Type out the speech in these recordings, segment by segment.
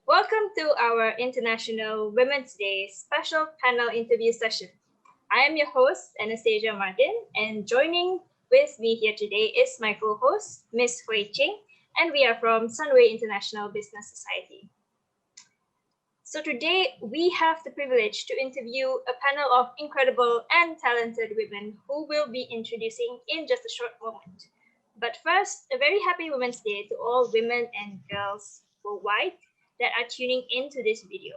Welcome to our International Women's Day special panel interview session. I am your host, Anastasia Martin, and joining with me here today is my co-host, Ms. Hui Ching, and we are from Sunway International Business Society. So today, we have the privilege to interview a panel of incredible and talented women who will be introducing in just a short moment. But first, a very happy Women's Day to all women and girls worldwide that are tuning into this video.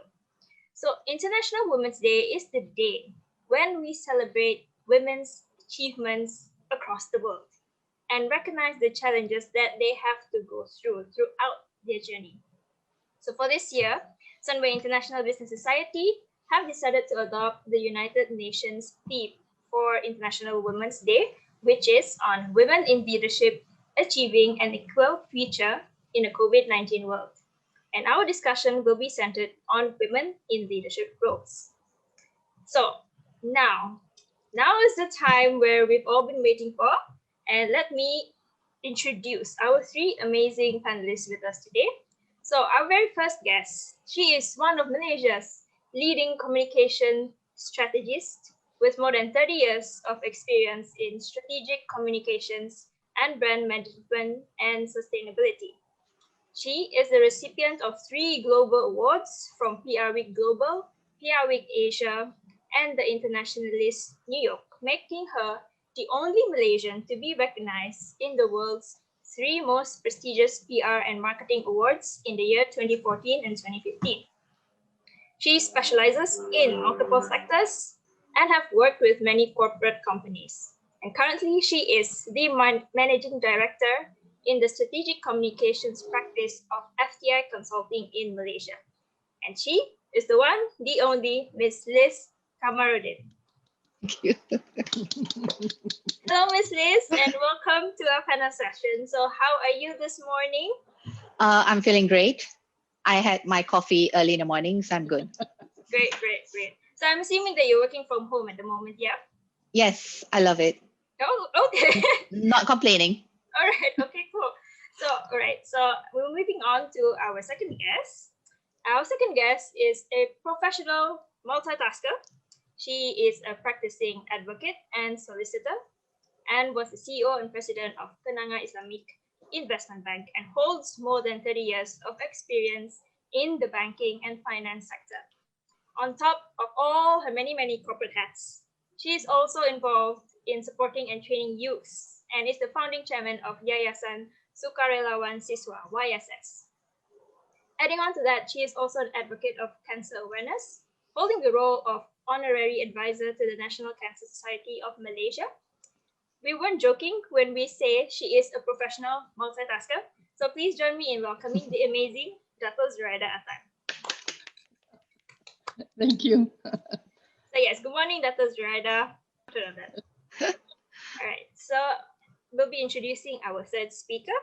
So International Women's Day is the day when we celebrate women's achievements across the world and recognize the challenges that they have to go throughout their journey. So for this year, Sunway International Business Society have decided to adopt the United Nations theme for International Women's Day, which is on women in leadership achieving an equal future in a COVID-19 world. And our discussion will be centered on women in leadership roles. So now is the time where we've all been waiting for, and let me introduce our three amazing panelists with us today. So our very first guest, she is one of Malaysia's leading communication strategists with more than 30 years of experience in strategic communications and brand management and sustainability. She is the recipient of 3 global awards from PR Week Global, PR Week Asia, and the Internationalist New York, making her the only Malaysian to be recognized in the world's 3 most prestigious PR and marketing awards in the year 2014 and 2015. She specializes in multiple sectors and have worked with many corporate companies. And currently, she is the managing director in the strategic communications practice of FTI Consulting in Malaysia. And she is the one, the only, Miss Liz Kamaruddin. Thank you. Hello, Miss Liz, and welcome to our panel session. So how are you this morning? I'm feeling great. I had my coffee early in the morning, so I'm good. Great. So I'm assuming that you're working from home at the moment, yeah? Yes, I love it. Oh, okay. Not complaining. All right, okay, cool. So, all right, so we're moving on to our second guest. Our second guest is a professional multitasker. She is a practicing advocate and solicitor and was the CEO and president of Kenanga Islamic Investment Bank and holds more than 30 years of experience in the banking and finance sector. On top of all her many corporate hats, she is also involved in supporting and training youths and is the founding chairman of Yayasan Sukarelawan Siswa, YSS. Adding on to that, she is also an advocate of cancer awareness, holding the role of honorary advisor to the National Cancer Society of Malaysia. We weren't joking when we say she is a professional multitasker, so please join me in welcoming the amazing Dato Zuraidah Atan. Thank you. So yes, good morning, Dato Zuraidah. All right, so we'll be introducing our third speaker.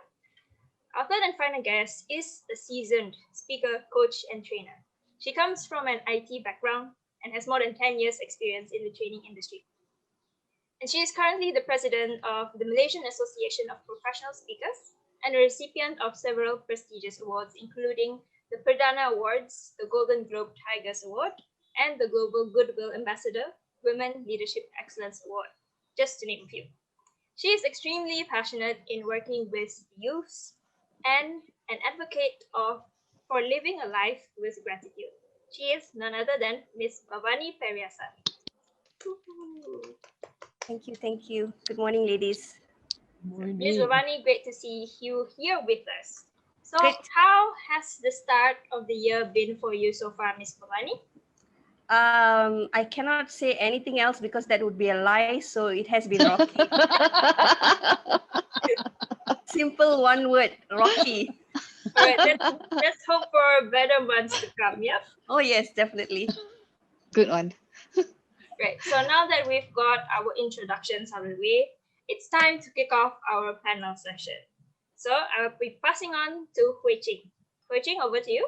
Our third and final guest is a seasoned speaker, coach, and trainer. She comes from an IT background and has more than 10 years experience in the training industry. And she is currently the president of the Malaysian Association of Professional Speakers and a recipient of several prestigious awards, including the Perdana Awards, the Golden Globe Tigers Award, and the Global Goodwill Ambassador Women Leadership Excellence Award, just to name a few. She is extremely passionate in working with youths and an advocate for living a life with gratitude. She is none other than Miss Bavani Periasamy. Thank you. Good morning, ladies. Miss Bavani, great to see you here with us. So Great. How has the start of the year been for you so far, Miss Bavani? I cannot say anything else because that would be a lie. So it has been rocky. Simple one word, rocky. All right, let's hope for better months to come, yeah? Oh yes, definitely. Good one. Right, so now that we've got our introductions out of the way, it's time to kick off our panel session. So I'll be passing on to Hui Ching. Hui Ching, over to you.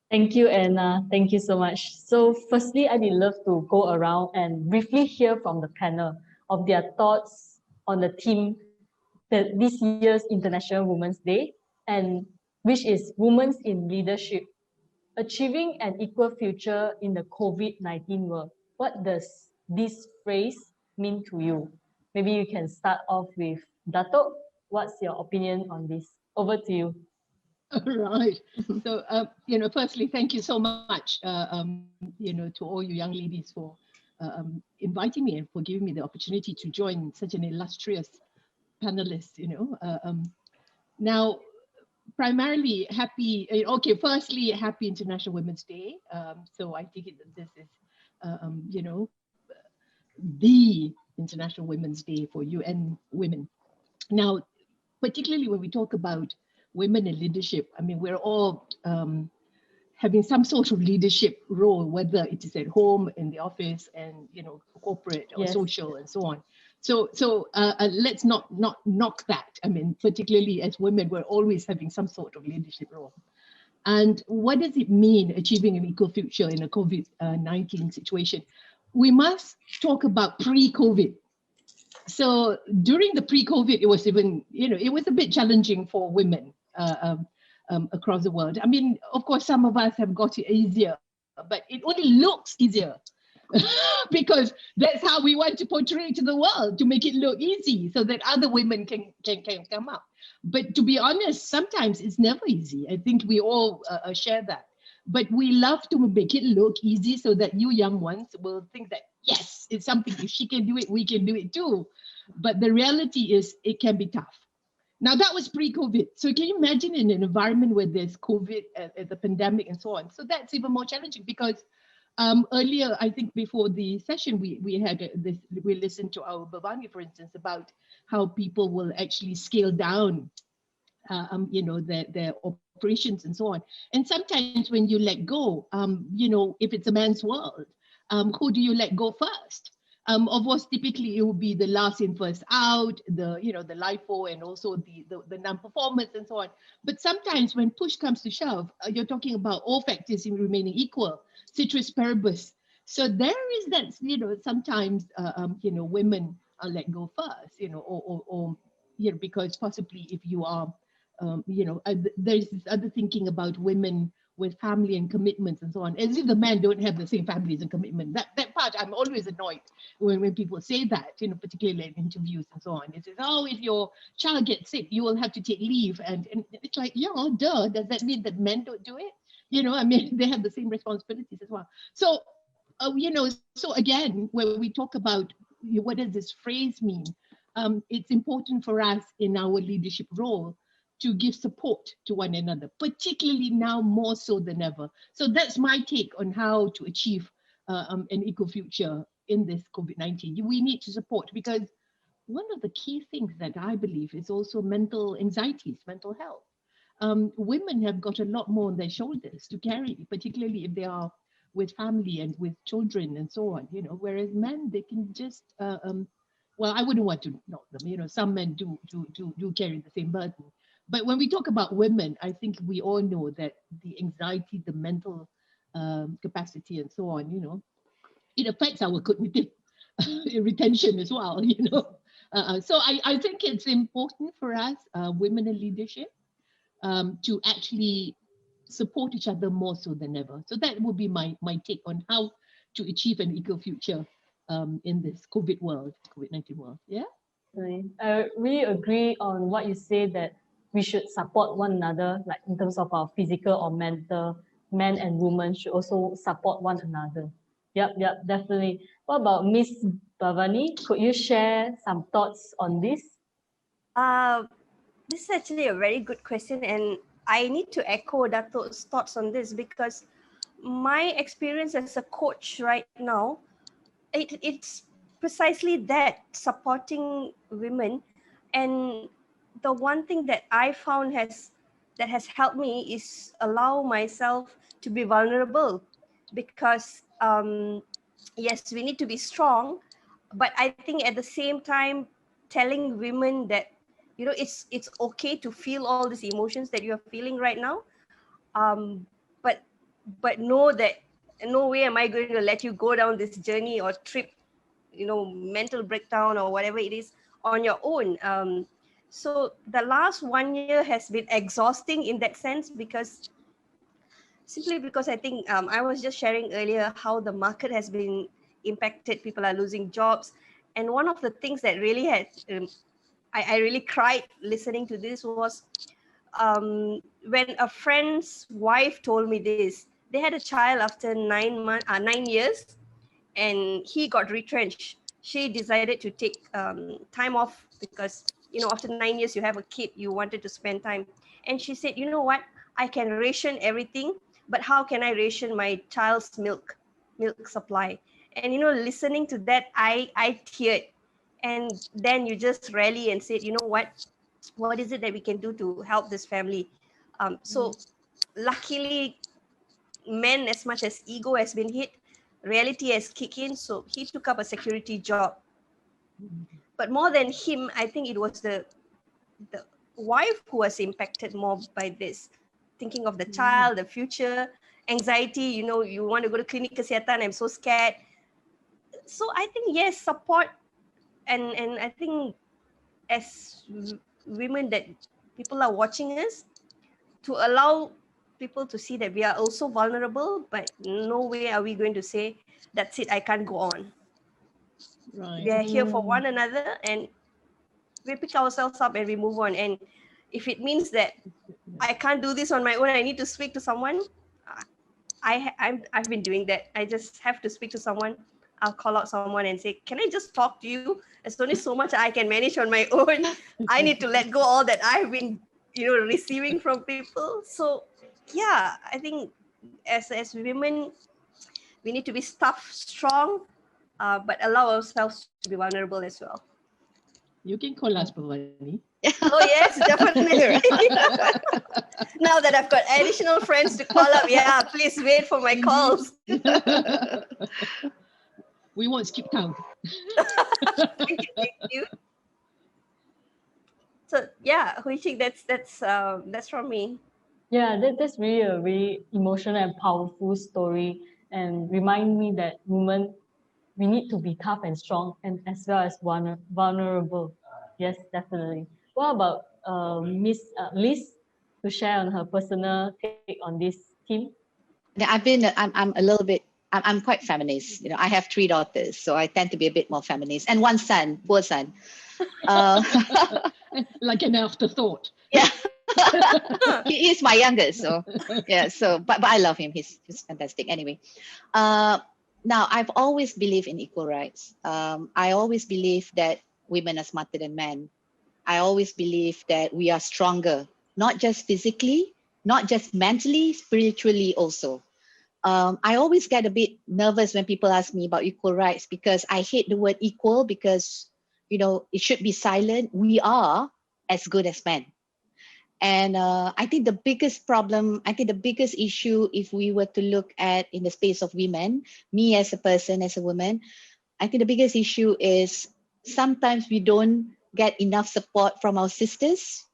Thank you, Anna. Thank you so much. So firstly, I'd love to go around and briefly hear from the panel of their thoughts on the theme that this year's International Women's Day, and which is Women in Leadership achieving an equal future in the COVID-19 world. What does this phrase mean to you? Maybe you can start off with Dato. What's your opinion on this? Over to you. Right. So, firstly, thank you so much, to all you young ladies for inviting me and for giving me the opportunity to join such an illustrious panelist, Now, primarily happy, firstly, happy International Women's Day. So I think that this is, the International Women's Day for UN women. Now, particularly when we talk about women in leadership, I mean, we're all having some sort of leadership role, whether it is at home, in the office, and corporate or social and so on. So let's not knock that. I mean, particularly as women, we're always having some sort of leadership role. And what does it mean achieving an equal future in a COVID-19 situation? We must talk about pre-COVID. So during the pre-COVID, it was even, it was a bit challenging for women across the world. I mean, of course, some of us have got it easier, but it only looks easier because that's how we want to portray it to the world, to make it look easy so that other women can come up. But to be honest, sometimes it's never easy. I think we all share that. But we love to make it look easy so that you young ones will think that, yes, it's something, if she can do it, we can do it too. But the reality is it can be tough. Now that was pre-COVID. So can you imagine in an environment where there's COVID, the pandemic and so on? So that's even more challenging because earlier, I think before the session, we listened to our Bavani, for instance, about how people will actually scale down their operations and so on. And sometimes when you let go, if it's a man's world, who do you let go first? Of course, typically it will be the last in, first out, the LIFO and also the non-performance and so on. But sometimes when push comes to shove, you're talking about all factors in remaining equal, ceteris paribus. So there is that, sometimes, women are let go first, or because possibly if you are, there's this other thinking about women with family and commitments and so on, as if the men don't have the same families and commitment. That part, I'm always annoyed when people say that, particularly in interviews and so on. It says, oh, if your child gets sick, you will have to take leave. And it's like, yeah, duh, does that mean that men don't do it? I mean, they have the same responsibilities as well. So, so again, when we talk about what does this phrase mean, it's important for us in our leadership role to give support to one another, particularly now more so than ever. So that's my take on how to achieve an equal future in this COVID-19. We need to support, because one of the key things that I believe is also mental anxieties, mental health. Women have got a lot more on their shoulders to carry, particularly if they are with family and with children and so on, whereas men, they can just, well, I wouldn't want to knock them, some men do carry the same burden. But when we talk about women, I think we all know that the anxiety, the mental capacity and so on, it affects our cognitive retention as well, So I think it's important for us, women in leadership, to actually support each other more so than ever. So that would be my take on how to achieve an equal future in this COVID-19 world. Yeah? I really agree on what you say, that we should support one another, like in terms of our physical or mental. Men and women should also support one another. Yep, definitely. What about Miss Bavani? Could you share some thoughts on this? This is actually a very good question, and I need to echo Dato's thoughts on this, because my experience as a coach right now, it's precisely that, supporting women. And the one thing that I found has helped me is allow myself to be vulnerable, because yes, we need to be strong, but I think at the same time telling women that it's okay to feel all these emotions that you're feeling right now, but know that no way am I going to let you go down this journey or trip, mental breakdown or whatever it is on your own. So the last 1 year has been exhausting in that sense, because simply because I think I was just sharing earlier how the market has been impacted. People are losing jobs. And one of the things that really had, I really cried listening to this was when a friend's wife told me this. They had a child after 9 years, and he got retrenched. She decided to take time off because, after 9 years, you have a kid, you wanted to spend time. And she said, you know what? I can ration everything, but how can I ration my child's milk supply? And, listening to that, I teared. And then you just rally and said, you know what is it that we can do to help this family? So luckily, men, as much as ego has been hit, reality has kicked in. So he took up a security job. But more than him, I think it was the wife who was impacted more by this, thinking of the child, the future, anxiety. You want to go to clinic kesihatan, I'm so scared. So I think, yes, support, and I think as women, that people are watching us, to allow people to see that we are also vulnerable, but no way are we going to say, that's it, I can't go on. Right. We are here for one another, and we pick ourselves up and we move on. And if it means that I can't do this on my own, I need to speak to someone, I've been doing that. I just have to speak to someone. I'll call out someone and say, can I just talk to you? There's only so much I can manage on my own. I need to let go all that I've been, receiving from people. So yeah, I think as women, we need to be tough, strong, but allow ourselves to be vulnerable as well. You can call us, Bavani. Oh yes, definitely. Now that I've got additional friends to call up, yeah, please wait for my calls. We won't skip town. Thank you. So yeah, Hui-Ching, that's from me. Yeah, that's really a very emotional and powerful story, and remind me that women, we need to be tough and strong, and as well as vulnerable. Yes, definitely. What about Miss Liz to share on her personal take on this theme? I'm a little bit, I'm quite feminist. I have 3 daughters, so I tend to be a bit more feminist, and 1 son, poor son. Like an afterthought. Yeah. He is my youngest, so yeah. So, but I love him. He's fantastic. Anyway, now I've always believed in equal rights. I always believe that women are smarter than men. I always believe that we are stronger, not just physically, not just mentally, spiritually also. I always get a bit nervous when people ask me about equal rights, because I hate the word equal, because it should be silent. We are as good as men. And I think the biggest problem, the biggest issue, if we were to look at in the space of women, me as a person, as a woman, I think the biggest issue is sometimes we don't get enough support from our sisters.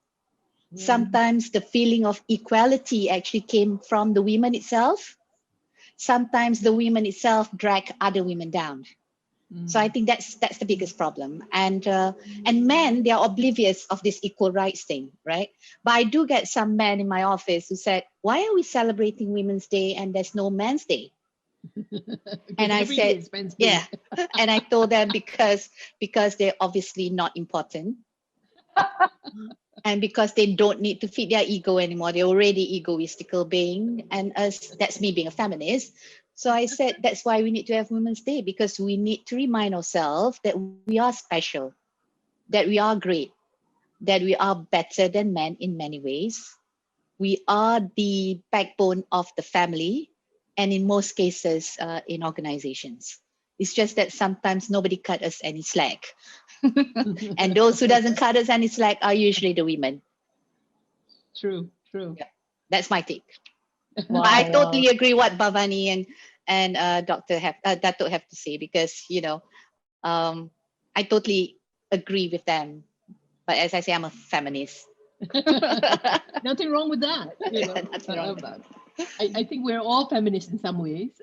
Sometimes the feeling of equality actually came from the women itself. Sometimes the women itself drag other women down. So I think that's the biggest problem. And men, they are oblivious of this equal rights thing, right? But I do get some men in my office who said, why are we celebrating Women's Day and there's no Men's Day? And I said, yeah. And I told them because they're obviously not important. And because they don't need to feed their ego anymore. They're already egoistical being. And that's me being a feminist. So I said, that's why we need to have Women's Day, because we need to remind ourselves that we are special, that we are great, that we are better than men in many ways. We are the backbone of the family, and in most cases, in organizations. It's just that sometimes nobody cut us any slack. And those who doesn't cut us any slack are usually the women. True. Yeah, that's my take. Wow, I totally agree what Bavani and Dato have to say, because I totally agree with them. But as I say, I'm a feminist. Nothing wrong with that. Nothing wrong with that. I think we're all feminists in some ways.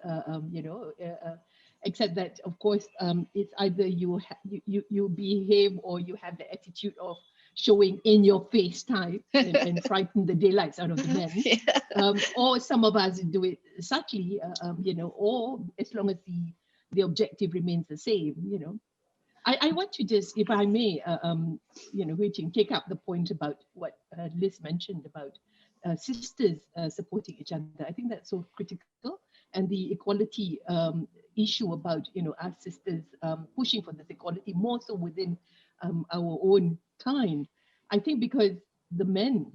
Except that, of course, it's either you behave or you have the attitude of showing in your face type and frighten the daylights out of the men. Yeah. Or some of us do it subtly, or as long as the objective remains the same, I want to just, if I may, Hui-Ching, take up the point about what Liz mentioned about sisters supporting each other. I think that's so critical, and the equality issue about us sisters pushing for this equality more so within our own kind. I think because the men,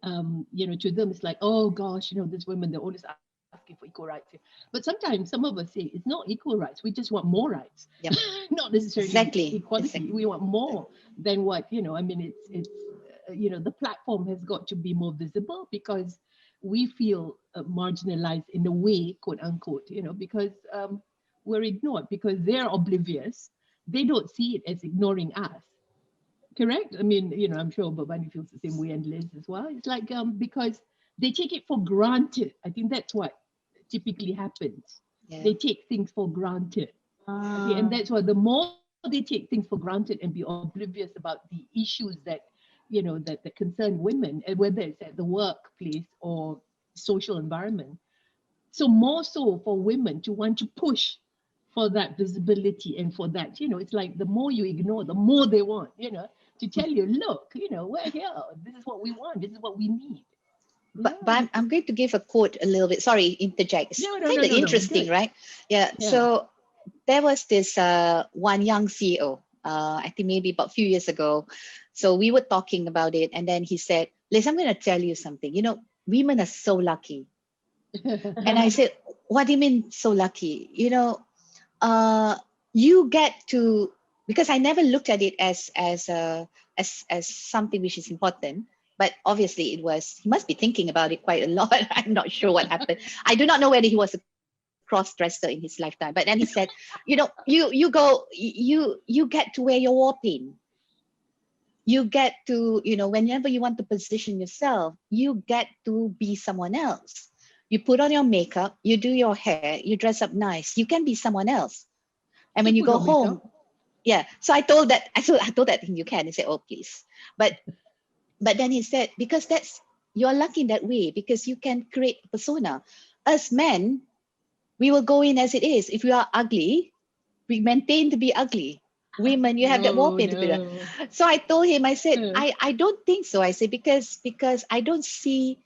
to them it's like, oh gosh, these women, they're always asking for equal rights. But sometimes some of us say it's not equal rights, we just want more rights. Yep. Not necessarily Exactly. equality. Exactly. We want more than what, it's the platform has got to be more visible, because we feel marginalized in a way, quote unquote, because we're ignored, because they're oblivious. They don't see it as ignoring us. Correct? I mean, I'm sure Bavani feels the same way, and Liz as well. It's like, because they take it for granted. I think that's what typically happens. Yeah. They take things for granted. Okay, and that's why the more they take things for granted and be oblivious about the issues that, that concern women, and whether it's at the workplace or social environment. So more so for women to want to push for that visibility and for that, it's like the more you ignore, the more they want, to tell you, look, we're here. This is what we want. This is what we need. But I'm going to give a quote a little bit. Sorry, interject. It's kind of interesting, right? Yeah. So there was this one young CEO, I think maybe about a few years ago. So we were talking about it, and then he said, Liz, I'm going to tell you something. Women are so lucky. And I said, what do you mean so lucky? You get to, because I never looked at it as something which is important. But obviously it was, he must be thinking about it quite a lot. I'm not sure what happened. I do not know whether he was a cross-dresser in his lifetime. But then he said, you get to wear your war paint. You get to, whenever you want to position yourself, you get to be someone else. You put on your makeup, you do your hair, you dress up nice. You can be someone else. And when you go home, so I told that thing you can. He said, oh, please. But then he said, because you're lucky in that way, because you can create a persona. Us men, we will go in as it is. If we are ugly, we maintain to be ugly. Women, you have that war paint to be done. So I told him, I said, I don't think so. I said, because I don't see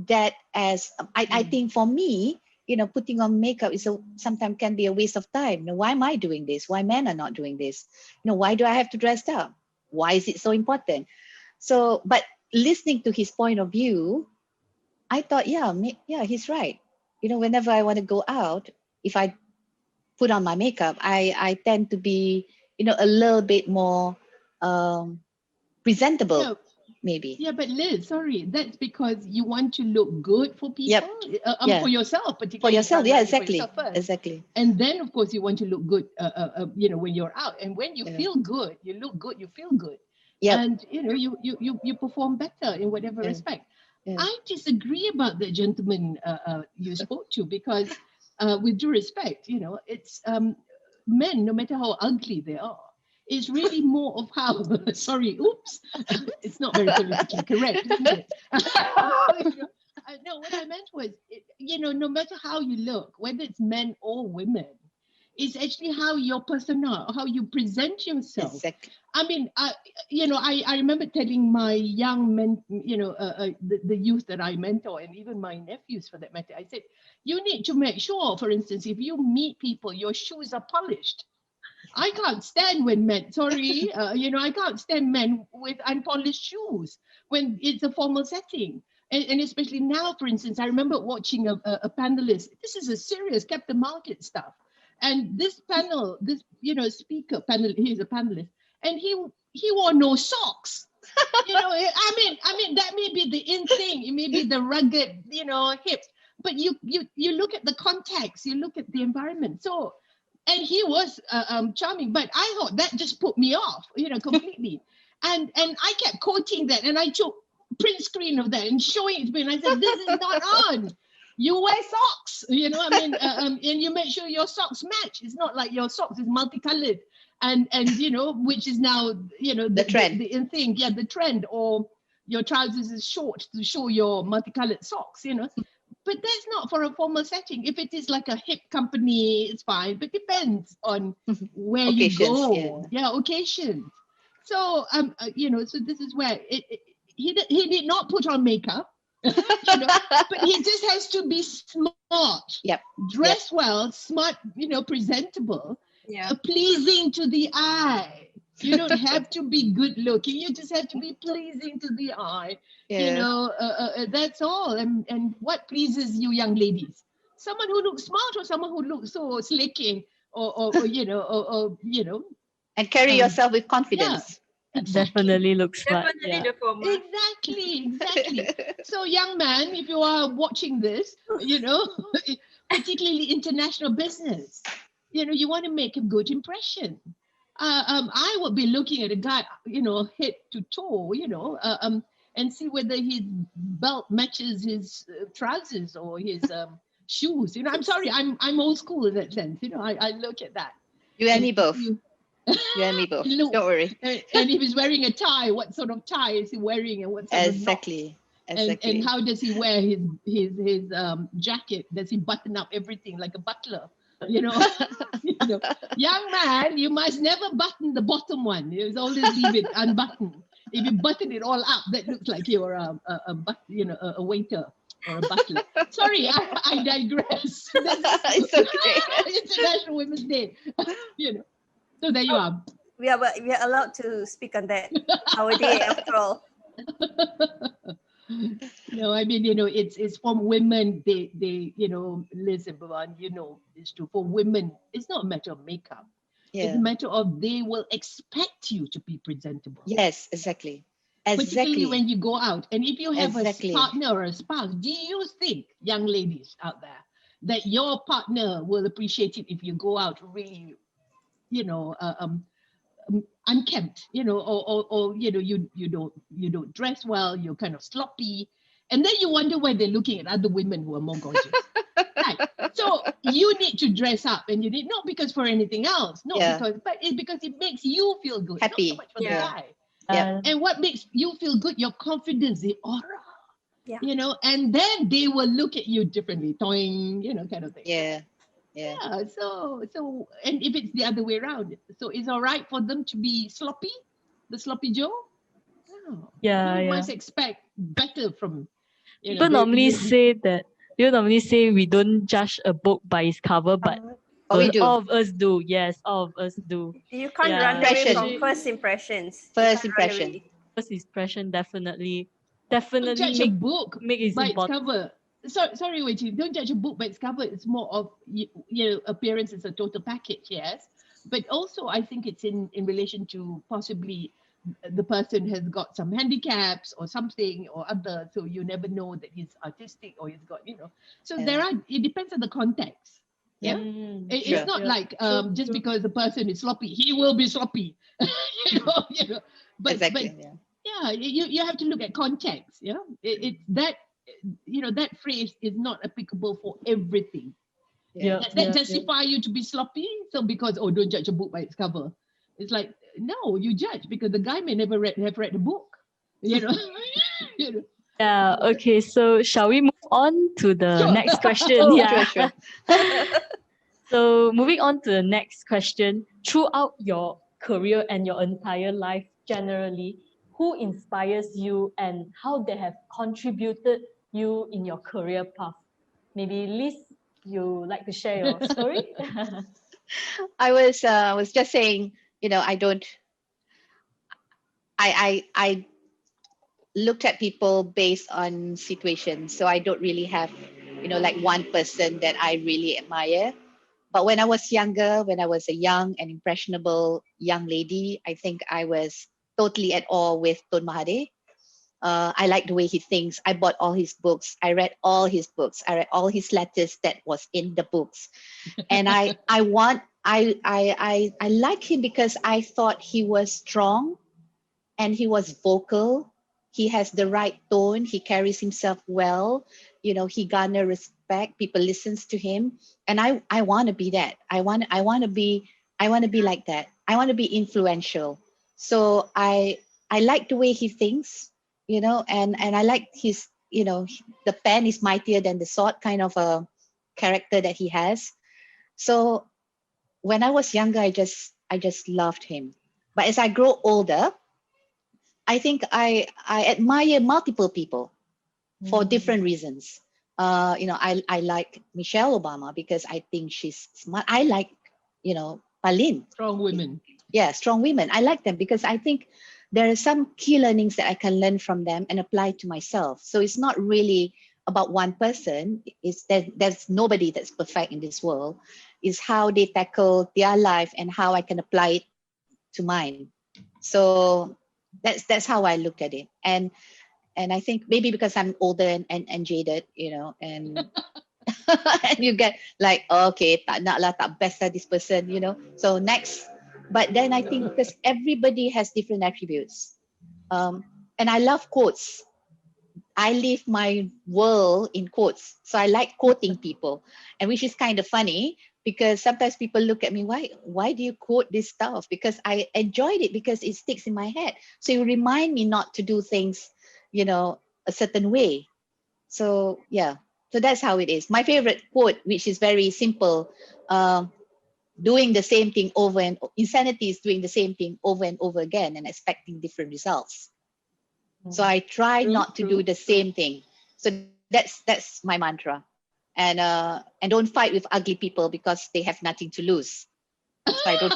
that as, I think for me, putting on makeup is sometimes can be a waste of time. Why am I doing this? Why men are not doing this? Why do I have to dress up? Why is it so important? So, but listening to his point of view, I thought, yeah, he's right. Whenever I want to go out, if I put on my makeup, I tend to be, a little bit more presentable, maybe. Yeah, but Liz, sorry, that's because you want to look good for people, for yourself, particularly. For yourself, yeah, exactly. For yourself first. Exactly. And then, of course, you want to look good, when you're out. And when you feel good, you look good, you feel good. Yep. And you perform better in whatever respect. Yeah. I disagree about the gentleman you spoke to, because with due respect, it's men, no matter how ugly they are, it's really more of how, sorry, oops, it's not very politically correct, isn't it? No, what I meant was, no matter how you look, whether it's men or women, it's actually how your persona, how you present yourself. Exactly. I mean, I remember telling my young men, the youth that I mentor, and even my nephews for that matter, I said, you need to make sure, for instance, if you meet people, your shoes are polished. I can't stand when men, I can't stand men with unpolished shoes when it's a formal setting. And especially now, for instance, I remember watching a panelist. This is a serious capital market stuff. And this panel, speaker panel, he's a panelist, and he wore no socks. I mean that may be the in thing. It may be the rugged, hips. But you look at the context, you look at the environment. So, and he was charming, but I thought that just put me off, completely. And I kept quoting that, and I took print screen of that and showing it to me, and I said, this is not on. You wear socks, and you make sure your socks match. It's not like your socks is multicolored and which is now The trend. the in thing, the trend, or your trousers is short to show your multicolored socks, but that's not for a formal setting. If it is like a hip company, it's fine, but depends on where you go. Occasions. So so this is where he did not put on makeup. But he just has to be smart. Dress well, smart, presentable, pleasing to the eye. You don't have to be good looking. You just have to be pleasing to the eye. That's all. And what pleases you, young ladies? Someone who looks smart, or someone who looks so slicking, or and carry yourself with confidence. Definitely looks smart. Definitely the former. Exactly. So, young man, if you are watching this, particularly international business, you want to make a good impression. I would be looking at a guy, head to toe, and see whether his belt matches his trousers or his shoes. I'm sorry, I'm old school in that sense. I look at that. You and me both. You and me both. Don't worry. And if he's wearing a tie, what sort of tie is he wearing, and what sort of knot? And how does he wear his jacket? Does he button up everything like a butler? Young man, you must never button the bottom one. You always leave it unbuttoned. If you button it all up, that looks like you're a waiter or a butler. Sorry, I digress. It's okay. International Women's Day. So there you are. We are allowed to speak on that. Our day, after all. No, I mean, it's for women. They Liz and Bavani, it's true. For women, it's not a matter of makeup. It's a matter of they will expect you to be presentable. Yes, exactly. Particularly when you go out. And if you have a partner or a spouse, do you think, young ladies out there, that your partner will appreciate it if you go out really, unkempt, or you don't dress well, you're kind of sloppy, and then you wonder why they're looking at other women who are more gorgeous. Right. So you need to dress up, and you need, not because for anything else, but it's because it makes you feel good, happy, not so much for the guy. And what makes you feel good? Your confidence, the aura. And then they will look at you differently, toing, kind of thing. So and if it's the other way around, so it's all right for them to be sloppy, the sloppy Joe. You must expect better from. People normally say we don't judge a book by its cover, but we do. All of us do. Yes, all of us do. You can't run away from first impressions. First impression, definitely. Don't judge a book make it by important. its cover. Sorry, Wechi, don't judge a book by its cover. It's more of appearance is a total package, yes. But also I think it's in relation to possibly the person has got some handicaps or something or other, so you never know that he's artistic or he's got, So it depends on the context. It's not like just because the person is sloppy, he will be sloppy. But you have to look at context. That phrase is not applicable for everything. That justify you to be sloppy. So because don't judge a book by its cover, it's like, no, you judge because the guy may never have read the book. Yeah. Okay. So shall we move on to the next question? Sure. So moving on to the next question. Throughout your career and your entire life, generally, who inspires you and how they have contributed you in your career path? Maybe Liz, you like to share your story? I was just saying, I looked at people based on situations. So I don't really have, like one person that I really admire. But when I was younger, when I was a young and impressionable young lady, I think I was totally at awe with Tun Mahathir. I like the way he thinks. I bought all his books. I read all his books. I read all his letters that was in the books. And I like him because I thought he was strong and he was vocal. He has the right tone. He carries himself well. He garner respect. People listens to him. And I want to be that. I want to be like that. I want to be influential. So I like the way he thinks, you know, and I like his, you know, the pen is mightier than the sword kind of a character that he has. So when I was younger, I just loved him. But as I grow older, I think I admire multiple people for different reasons. You know, I like Michelle Obama because I think she's smart. I like, you know, Palin. Strong women. Yeah, strong women. I like them because I think there are some key learnings that I can learn from them and apply to myself. So it's not really about one person. It's that there's nobody that's perfect in this world. It's how they tackle their life and how I can apply it to mine. So that's how I look at it. And I think maybe because I'm older and jaded, you know, and and you get like, okay, tak nak lah, tak best lah this person, you know. So next, but then I think because everybody has different attributes, and I love quotes. I live my world in quotes, so I like quoting people, and which is kind of funny because sometimes people look at me, why do you quote this stuff? Because I enjoyed it because it sticks in my head. So you remind me not to do things, you know, a certain way. So yeah, so that's how it is. My favorite quote, which is very simple, doing the same thing over and insanity is doing the same thing over and over again and expecting different results. So I try not to do the same thing. So that's my mantra. And don't fight with ugly people because they have nothing to lose. So I don't.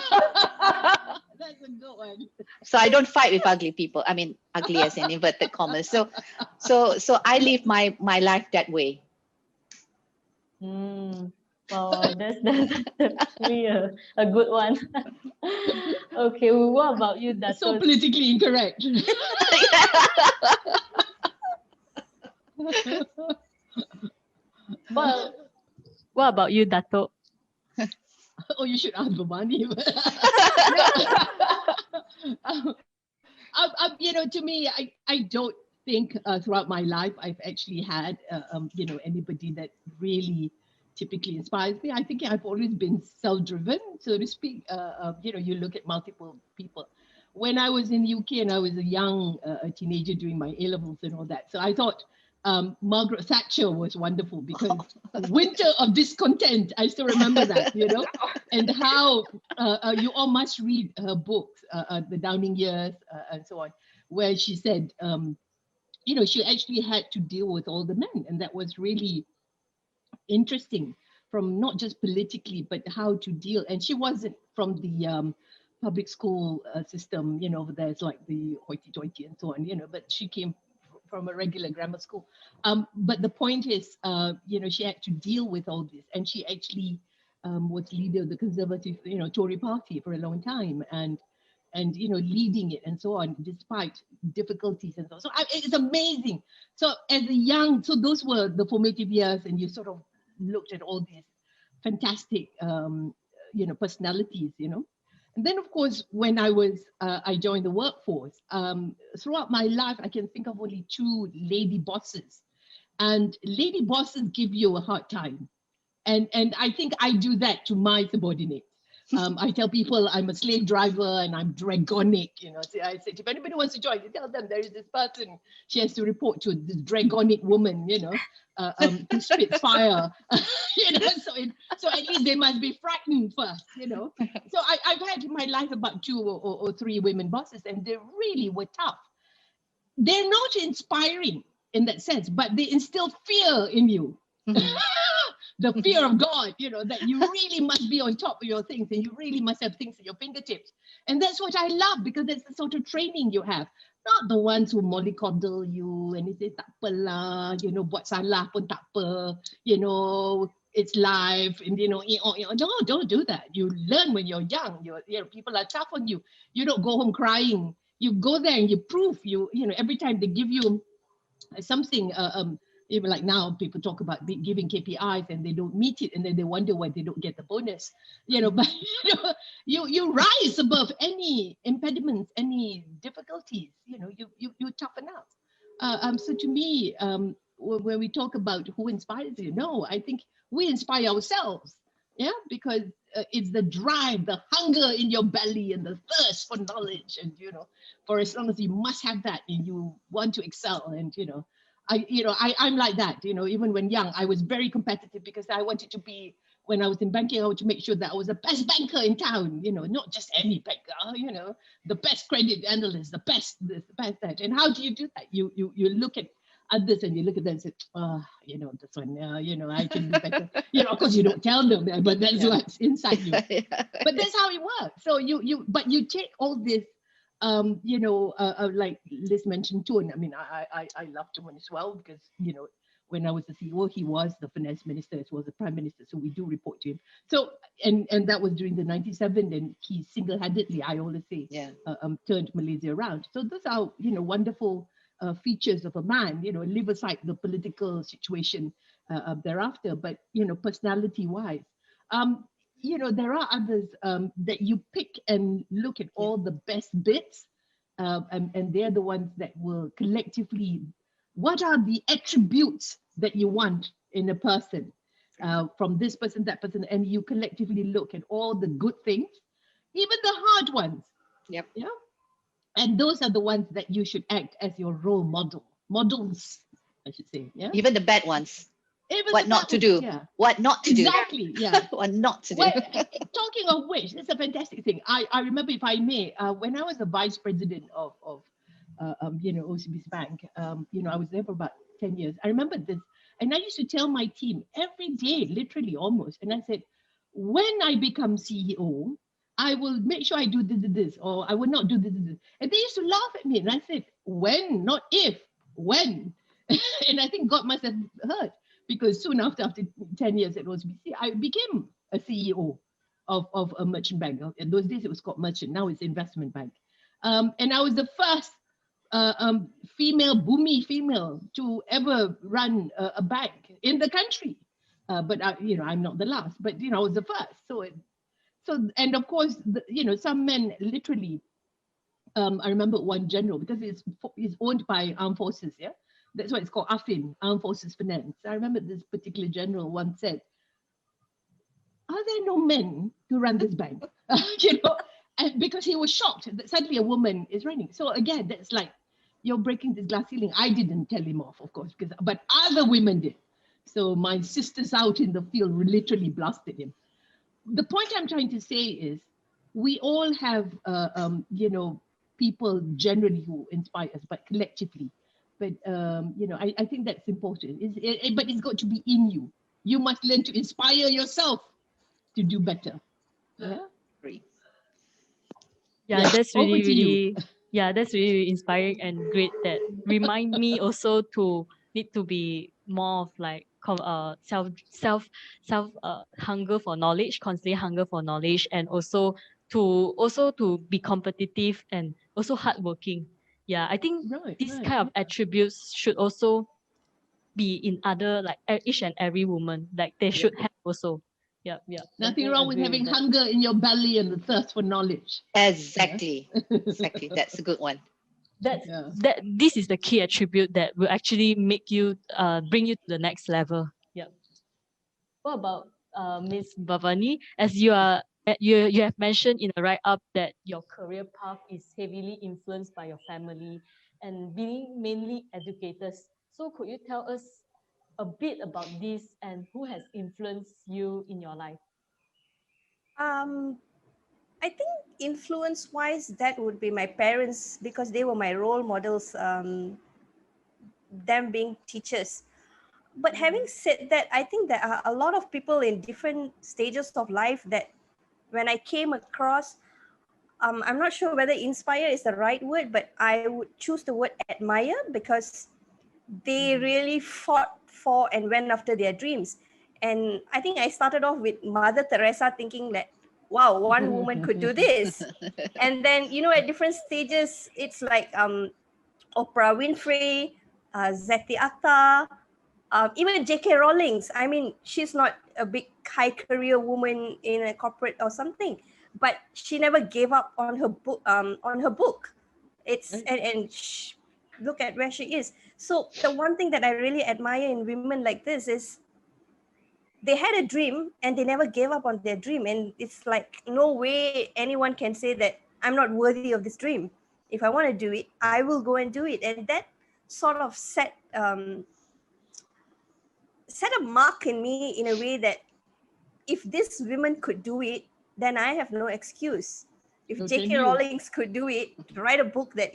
That's a good one. So I don't fight with ugly people. I mean, ugly as in inverted commas. So I live my life that way. Well, that's definitely a good one. Okay, well, what about you, Dato? So politically incorrect. Well, what about you, Dato? Oh, you should ask Bavani. You know, to me, I don't think throughout my life I've actually had, you know, anybody that really typically inspires me. I think I've always been self-driven, so to speak. You know, you look at multiple people. When I was in the UK and I was a young teenager doing my A-levels and all that, so I thought Margaret Thatcher was wonderful because Winter of Discontent, I still remember that, you know, and how you all must read her books, The Downing Years and so on, where she said, you know, she actually had to deal with all the men, and that was really interesting from not just politically, but how to deal. And she wasn't from the public school system, you know, there's like the hoity-toity and so on, you know, but she came from a regular grammar school. But the point is, you know, she had to deal with all this, and she actually was leader of the Conservative, you know, Tory party for a long time, and you know, leading it and so on, despite difficulties and so on. So it's amazing. So as a young, so those were the formative years, and you sort of looked at all these fantastic, you know, personalities, you know. And then, of course, when I joined the workforce, throughout my life, I can think of only 2 lady bosses. And lady bosses give you a hard time. And I think I do that to my subordinates. I tell people I'm a slave driver and I'm dragonic, you know. So I said, if anybody wants to join, you tell them there is this person, she has to report to this dragonic woman, you know, who spits fire, you know, so at least they must be frightened first, you know. So I've had in my life about 2 or 3 women bosses, and they really were tough. They're not inspiring in that sense, but they instill fear in you. The fear of God, you know, that you really must be on top of your things and you really must have things at your fingertips. And that's what I love, because that's the sort of training you have. Not the ones who mollycoddle you and they say, tak apalah, you know, buat salah pun tak apa, you know, it's life, and you know, no, don't do that. You learn when you're young. You know, people are tough on you. You don't go home crying. You go there and you prove. You know, every time they give you something, even like now people talk about giving KPIs and they don't meet it, and then they wonder why they don't get the bonus. You know, but you know, you rise above any impediments, any difficulties. You know, you toughen up. So to me, when we talk about who inspires you, no, I think we inspire ourselves. Yeah, because it's the drive, the hunger in your belly and the thirst for knowledge. And, for as long as you must have that and you want to excel. And, I'm like that, even when young, I was very competitive because I wanted to be, when I was in banking, I wanted to make sure that I was the best banker in town, not just any banker, the best credit analyst, the best this, the best that. And how do you do that? You look at others and you look at them and say, this one, I can do better. Of course you don't tell them that, but that's what's inside you. But that's how it works. So but you take all this, like Liz mentioned, Tun. I mean, I love Tun as well because, when I was the CEO, he was the finance minister as well as the prime minister. So we do report to him. So, and that was during the 97, and he single-handedly, I always say, turned Malaysia around. So those are, wonderful features of a man, leave aside the political situation thereafter, but, personality-wise. There are others that you pick and look at all the best bits, and they're the ones that will collectively, what are the attributes that you want in a person from this person, that person, and you collectively look at all the good things, even the hard ones. Yep. Yeah. And those are the ones that you should act as your role models, I should say. Yeah. Even the bad ones. Even what not to do. Yeah. What not to exactly, do. Yeah. What not to do. Well, talking of which, it's a fantastic thing. I remember, if I may, when I was the vice president of OCBC Bank, I was there for about 10 years. I remember this, and I used to tell my team every day, literally almost, and I said, when I become CEO, I will make sure I do this, or I will not do this. And they used to laugh at me, and I said, when, not if, when. And I think God must have heard, because soon after 10 years at OCBC, I became a CEO of a merchant bank. In those days, it was called merchant. Now it's investment bank. And I was the first boomy female to ever run a bank in the country. But I'm not the last, but I was the first. So and of course, some men literally. I remember one general, because it's owned by armed forces. Yeah, that's why it's called AFIN, Armed Forces Finance. I remember this particular general once said, "Are there no men to run this bank?" And because he was shocked that suddenly a woman is running. So again, that's like, you're breaking this glass ceiling. I didn't tell him off, of course, but other women did. So my sisters out in the field literally blasted him. The point I'm trying to say is, we all have, people generally who inspire us, but collectively. But, I think that's important. But it's got to be in you. You must learn to inspire yourself to do better. Yeah. Great. Yeah, Yeah, that's over really, to you. that's really inspiring and great. That remind me also to need to be more of like self hunger for knowledge, constantly hunger for knowledge, and also to be competitive and also hardworking. Yeah, I think this kind of attributes should also be in other, like each and every woman, like they should have also. Yeah. Nothing wrong with having hunger in your belly and the thirst for knowledge. Exactly. Exactly. That's a good one. This is the key attribute that will actually make you bring you to the next level. Yeah. What about Miss Bavani? As you have mentioned in the write-up that your career path is heavily influenced by your family and being mainly educators. So could you tell us a bit about this and who has influenced you in your life? I think influence-wise, that would be my parents, because they were my role models, them being teachers. But having said that, I think there are a lot of people in different stages of life that when I came across, I'm not sure whether inspire is the right word, but I would choose the word admire, because they really fought for and went after their dreams. And I think I started off with Mother Teresa, thinking that, wow, one woman could do this. And then, at different stages, it's like Oprah Winfrey, Zeti Akhtar, even J.K. Rowling's. I mean, she's not a big high career woman in a corporate or something, but she never gave up on her book. Look at where she is. So the one thing that I really admire in women like this is they had a dream and they never gave up on their dream. And it's like, no way anyone can say that I'm not worthy of this dream. If I want to do it, I will go and do it. And that sort of set a mark in me in a way that if these women could do it, then I have no excuse. If So J.K. can you- Rowling could do it, write a book that,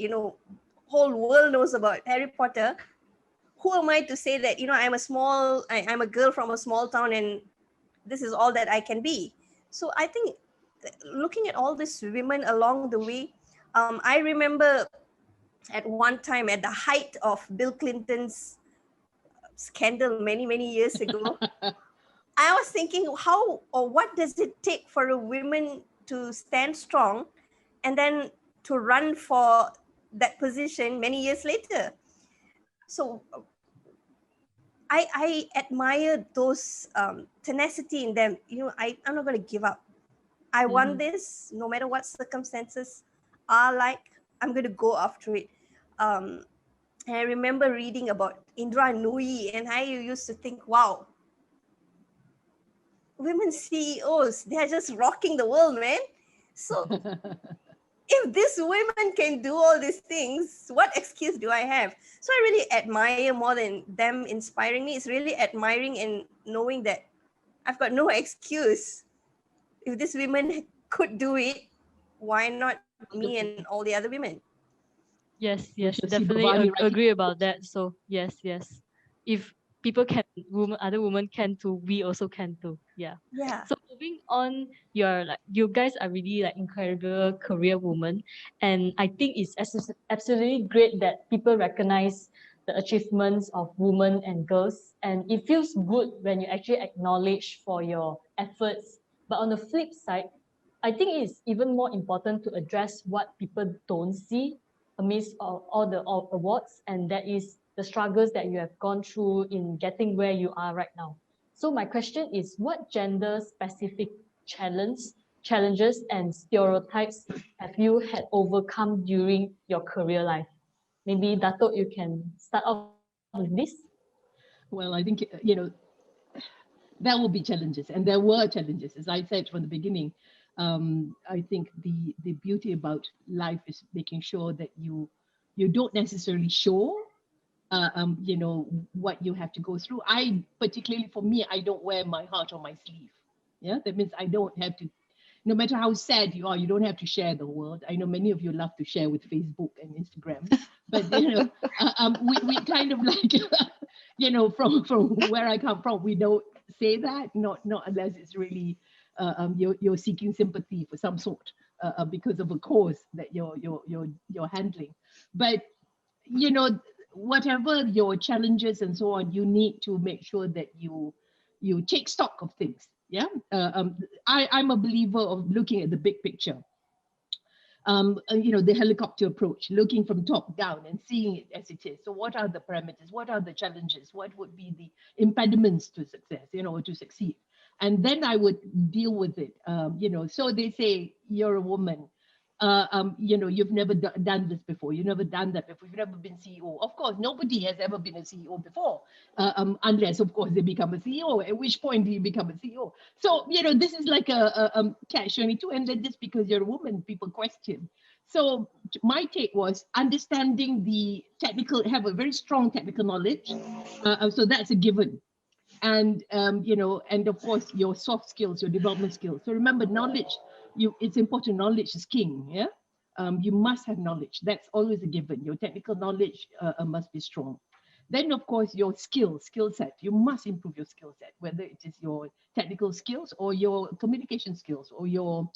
whole world knows about, Harry Potter, who am I to say that, I'm a girl from a small town and this is all that I can be. So I think looking at all these women along the way, I remember at one time at the height of Bill Clinton's scandal many years ago, I was thinking how or what does it take for a woman to stand strong and then to run for that position many years later. So I admire those tenacity in them. I'm not going to give up. I want this no matter what circumstances are like. I'm going to go after it. And I remember reading about Indra Nooyi, and I used to think, wow, women CEOs, they're just rocking the world, man. So if these women can do all these things, what excuse do I have? So I really admire, more than them inspiring me, it's really admiring and knowing that I've got no excuse. If these women could do it, why not me and all the other women? Yes, should see definitely Bavani writing agree about that. So yes. If people can, other women can too, we also can too. Yeah. Yeah. So moving on, you guys are really like incredible career women, and I think it's absolutely great that people recognize the achievements of women and girls, and it feels good when you actually acknowledge for your efforts. But on the flip side, I think it's even more important to address what people don't see amidst all the awards, and that is the struggles that you have gone through in getting where you are right now. So my question is, what gender-specific challenges and stereotypes have you had overcome during your career life? Maybe Dato, you can start off with this. Well, I think, there will be challenges, and there were challenges. As I said from the beginning, I think the beauty about life is making sure that you don't necessarily show what you have to go through. Particularly for me, I don't wear my heart on my sleeve. Yeah, that means I don't have to, no matter how sad you are, you don't have to share the world. I know many of you love to share with Facebook and Instagram, but we kind of like, from where I come from, we don't say that, not unless it's really you're seeking sympathy for some sort because of a cause that you're handling. But whatever your challenges and so on, you need to make sure that you take stock of things. Yeah, I'm a believer of looking at the big picture. The helicopter approach, looking from top down and seeing it as it is. So what are the parameters? What are the challenges? What would be the impediments to success, or to succeed? And then I would deal with it. So they say you're a woman. You've never done this before. You've never done that before. You've never been CEO. Of course, nobody has ever been a CEO before, unless, of course, they become a CEO. At which point do you become a CEO? So, this is like a catch-22. And then just because you're a woman, people question. So my take was understanding the technical, have a very strong technical knowledge. So that's a given. And, and of course, your soft skills, your development skills. So remember, knowledge, it's important. Knowledge is king. Yeah. You must have knowledge. That's always a given. Your technical knowledge must be strong. Then, of course, your skill set. You must improve your skill set, whether it is your technical skills or your communication skills or your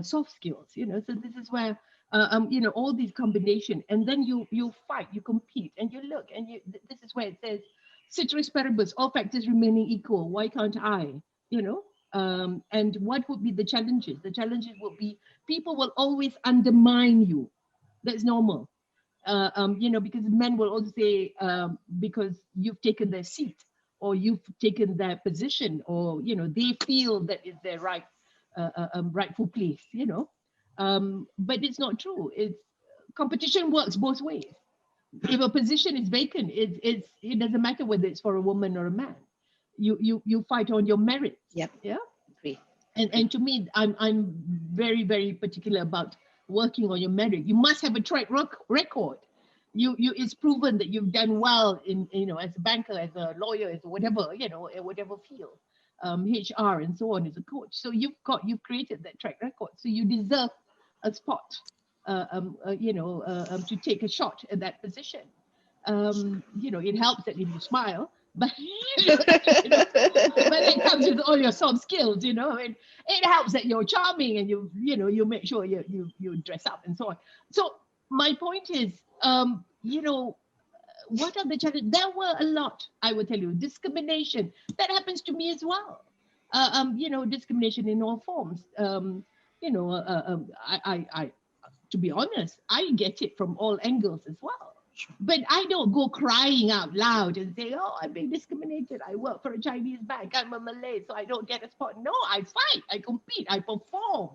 soft skills. So this is where all these combination. And then you fight, you compete, and you look, and this is where it says, ceteris paribus, all factors remaining equal. Why can't I? And what would be the challenges? The challenges will be people will always undermine you. That's normal. Because men will also say, because you've taken their seat or you've taken their position, or they feel that is their rightful place. But it's not true. Competition works both ways. If a position is vacant, it doesn't matter whether it's for a woman or a man. you fight on your merits. Yep. Yeah. Agree. And to me, I'm very, very particular about working on your merit. You must have a track record. It's proven that you've done well in, as a banker, as a lawyer, as whatever, in whatever field, HR and so on, as a coach. So you've created that track record. So you deserve a spot, to take a shot at that position. It helps that if you smile, but but it comes with all your soft skills, and it helps that you're charming and you make sure you dress up and so on. So my point is, what are the challenges? There were a lot, I will tell you. Discrimination, that happens to me as well. Discrimination in all forms. I to be honest, I get it from all angles as well. But I don't go crying out loud and say, oh, I'm being discriminated. I work for a Chinese bank. I'm a Malay, so I don't get a spot. No, I fight, I compete, I perform,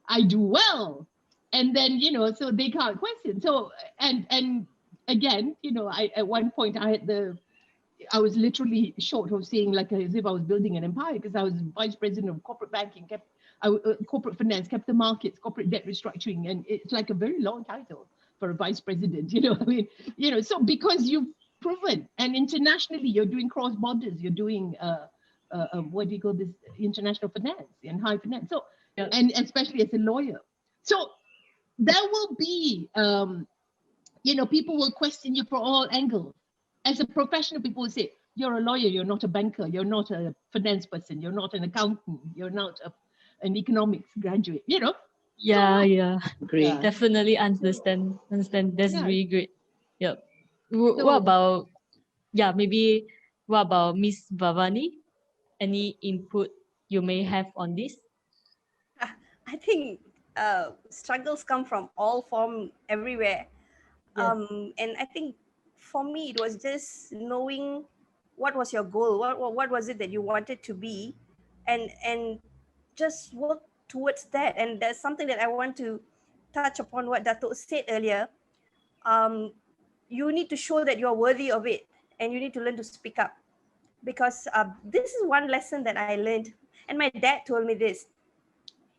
I do well. And then, so they can't question. So, and again, at one point I was literally short of saying as if I was building an empire, because I was vice president of corporate banking, corporate finance, capital markets, corporate debt restructuring. And it's like a very long title for a vice president, so because you've proven, and internationally you're doing cross borders, you're doing what do you call this, international finance and high finance, so and especially as a lawyer, so there will be people will question you for all angles. As a professional, people will say, you're a lawyer, you're not a banker, you're not a finance person, you're not an accountant, you're not an economics graduate, Yeah. Agree. Definitely understand. That's really great. Yep. So- What about, maybe what about Miss Bavani? Any input you may have on this? I think struggles come from all forms everywhere. Yeah. And I think for me, it was just knowing what was your goal, what was it that you wanted to be, and just work towards that. And there's something that I want to touch upon what Dato said earlier. You need to show that you're worthy of it, and you need to learn to speak up. Because this is one lesson that I learned, and my dad told me this: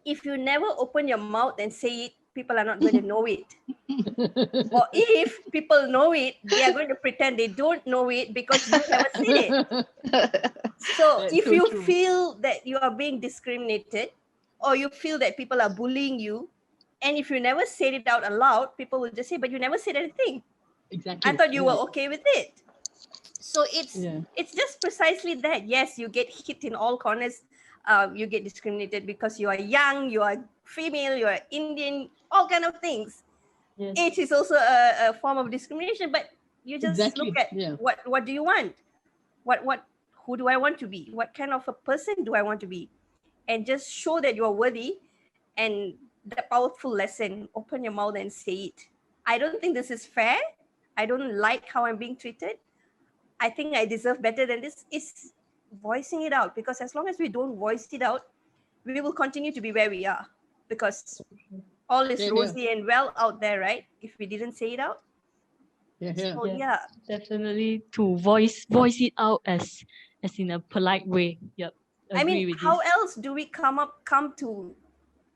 if you never open your mouth and say it, people are not going to know it. Or if people know it, they are going to pretend they don't know it because you never said it. So That's if so you true. feel that you are being discriminated, or you feel that people are bullying you, and if you never said it out aloud, people will just say, but you never said anything. Exactly. I thought you were Right. okay with it. So it's just precisely that. Yes, you get hit in all corners. You get discriminated because you are young, you are female, you are Indian, all kind of things. Yes. Age is also a form of discrimination, but you just Exactly, look at yeah. what do you want? Who do I want to be? What kind of a person do I want to be? And just show that you are worthy. And the powerful lesson, open your mouth and say it. I don't think this is fair. I don't like how I'm being treated. I think I deserve better than this. Is voicing it out, because as long as we don't voice it out, we will continue to be where we are, because all is Yeah. rosy and well out there, right? If we didn't say it out. Yeah. So Yeah. Definitely to voice it out as in a polite way. Yep. I Agree mean, with how this. else do we come to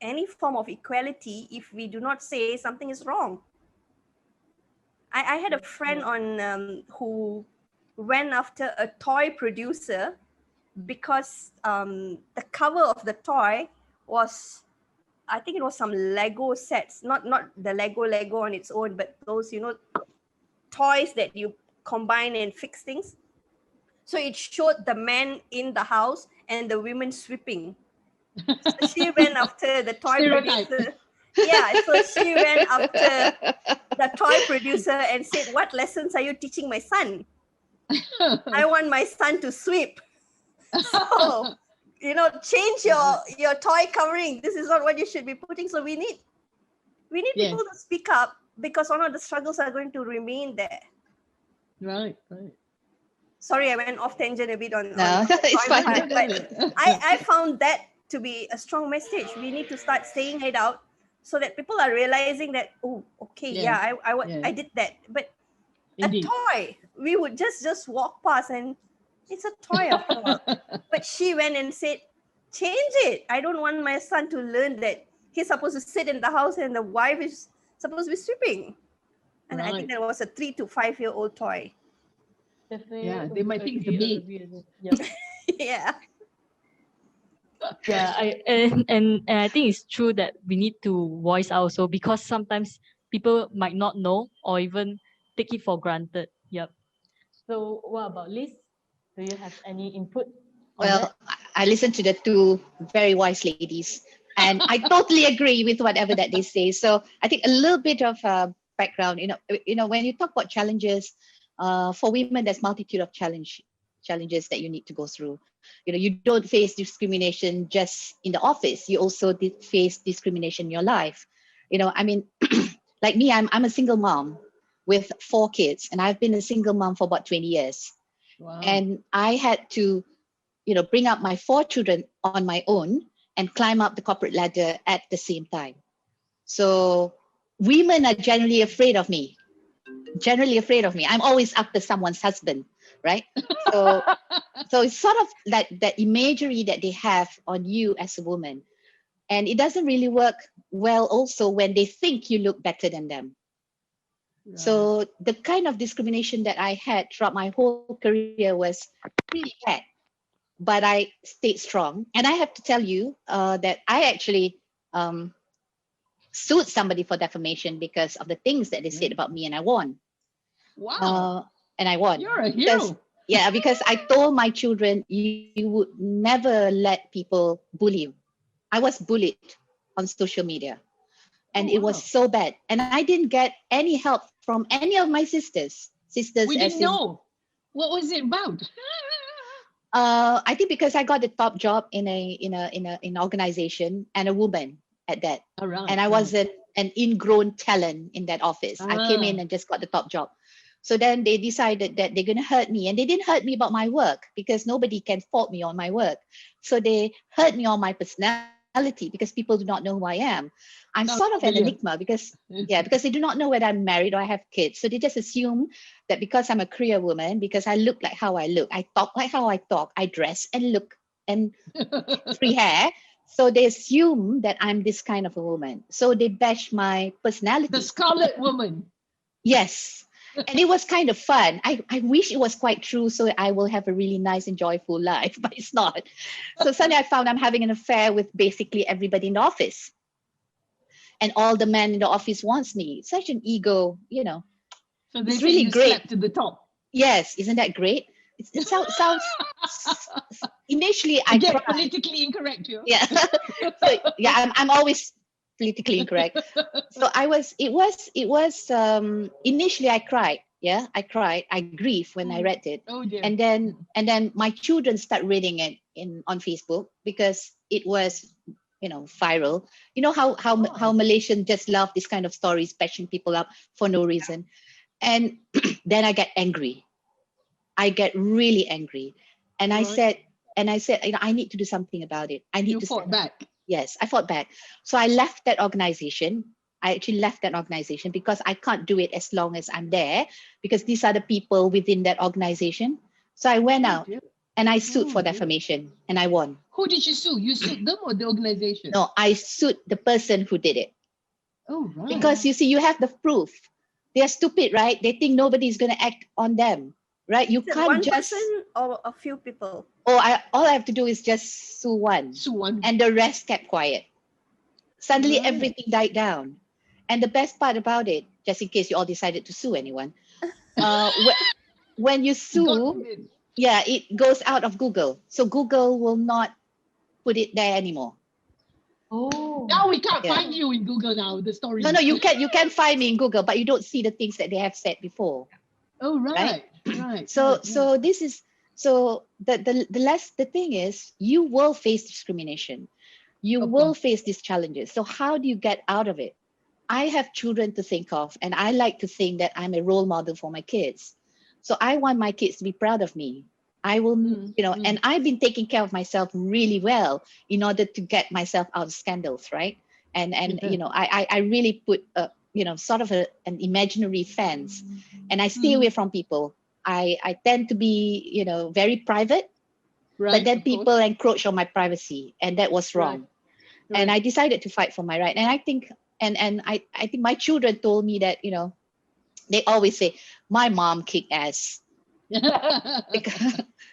any form of equality if we do not say something is wrong? I had a friend who went after a toy producer because the cover of the toy was, I think it was some Lego sets, not the Lego on its own, but those, toys that you combine and fix things. So it showed the man in the house and the women sweeping. So she ran after the toy Stereotype. producer. Yeah, so she ran after the toy producer and said, what lessons are you teaching my son? I want my son to sweep. So, change your toy covering. This is not what you should be putting. So we need Yes. people to speak up, because one of the struggles are going to remain there. Right. Sorry, I went off tangent a bit on No, it's toy fine. market, but I found that to be a strong message. We need to start saying it out so that people are realizing that, oh, okay, Yeah. I did that. But Indeed. a toy, we would just walk past and It's a toy after all. But she went and said, change it. I don't want my son to learn that he's supposed to sit in the house and the wife is supposed to be sweeping. And I think Right. that was a 3 to 5-year-old toy. Definitely. Yeah, they might think it's the maid. Yep. Yeah. Yeah, and I think it's true that we need to voice out also, because sometimes people might not know or even take it for granted. Yep. So what about Liz? Do you have any input on that? Well, I listened to the two very wise ladies, and I totally agree with whatever that they say. So I think a little bit of background. When you talk about challenges, for women, there's multitude of challenges that you need to go through. You don't face discrimination just in the office. You also face discrimination in your life. Like me, I'm a single mom with 4 kids, and I've been a single mom for about 20 years. Wow. And I had to bring up my 4 children on my own and climb up the corporate ladder at the same time. So women are generally afraid of me. I'm always after someone's husband, right? So it's sort of like that imagery that they have on you as a woman. And it doesn't really work well also when they think you look better than them. Right. So the kind of discrimination that I had throughout my whole career was really bad. But I stayed strong. And I have to tell you that I actually sued somebody for defamation because of the things that they said about me, and I won. Wow. And I won. You're a hero. Because I told my children, you would never let people bully you. I was bullied on social media. And it was so bad. And I didn't get any help from any of my sisters. We didn't know. What was it about? I think because I got the top job in an organization, and a woman at that. Right, and I wasn't an ingrown talent in that office. I came in and just got the top job. So then they decided that they're going to hurt me, and they didn't hurt me about my work because nobody can fault me on my work. So they hurt me on my personality because people do not know who I am. I'm sort of an enigma because they do not know whether I'm married or I have kids. So they just assume that because I'm a career woman, because I look like how I look, I talk like how I talk, I dress and look and free hair. So they assume that I'm this kind of a woman. So they bash my personality. The Scarlet Woman. Yes. And it was kind of fun. I wish it was quite true, so I will have a really nice and joyful life, but it's not. So suddenly I found I'm having an affair with basically everybody in the office. And all the men in the office wants me. It's such an ego, So they it's really great. Slept to the top. Yes, isn't that great? It sounds initially I get cried. Politically incorrect here. Yeah. I'm always politically incorrect. So initially I cried. Yeah, I cried. I grieved when I read it. Oh dear. And then my children start reading it on Facebook because it was viral. You know how Malaysians just love this kind of stories, bashing people up for no reason. And then I get angry. I get really angry. And I said, I need to do something about it. I need to fought back. Yes, I fought back. So I left that organization. I actually left that organization because I can't do it as long as I'm there, because these are the people within that organization. So I went out and I sued for defamation, and I won. Who did you sue? You sued them or the organization? No, I sued the person who did it. Oh, right. Because you see, you have the proof. They're stupid, right? They think nobody's going to act on them, right? You can't one just... person or a few people? All I have to do is just sue one. And the rest kept quiet. Suddenly everything died down. And the best part about it, just in case you all decided to sue anyone, when you sue, it goes out of Google. So Google will not put it there anymore. Oh. Now we can't find you in Google now, the story. No, you can find me in Google, but you don't see the things that they have said before. Oh, right. So this is... So the thing is, you will face discrimination. You will face these challenges. So how do you get out of it? I have children to think of, and I like to think that I'm a role model for my kids. So I want my kids to be proud of me. I will, and I've been taking care of myself really well in order to get myself out of scandals, right? And I really put sort of an imaginary fence, and I stay away from people. I tend to be, you know, very private, Right. but then of course. people encroach on my privacy, and that was wrong. And I Right. decided to fight for my right. And I think, I think my children told me that, you know, they always say, my mom kicked ass.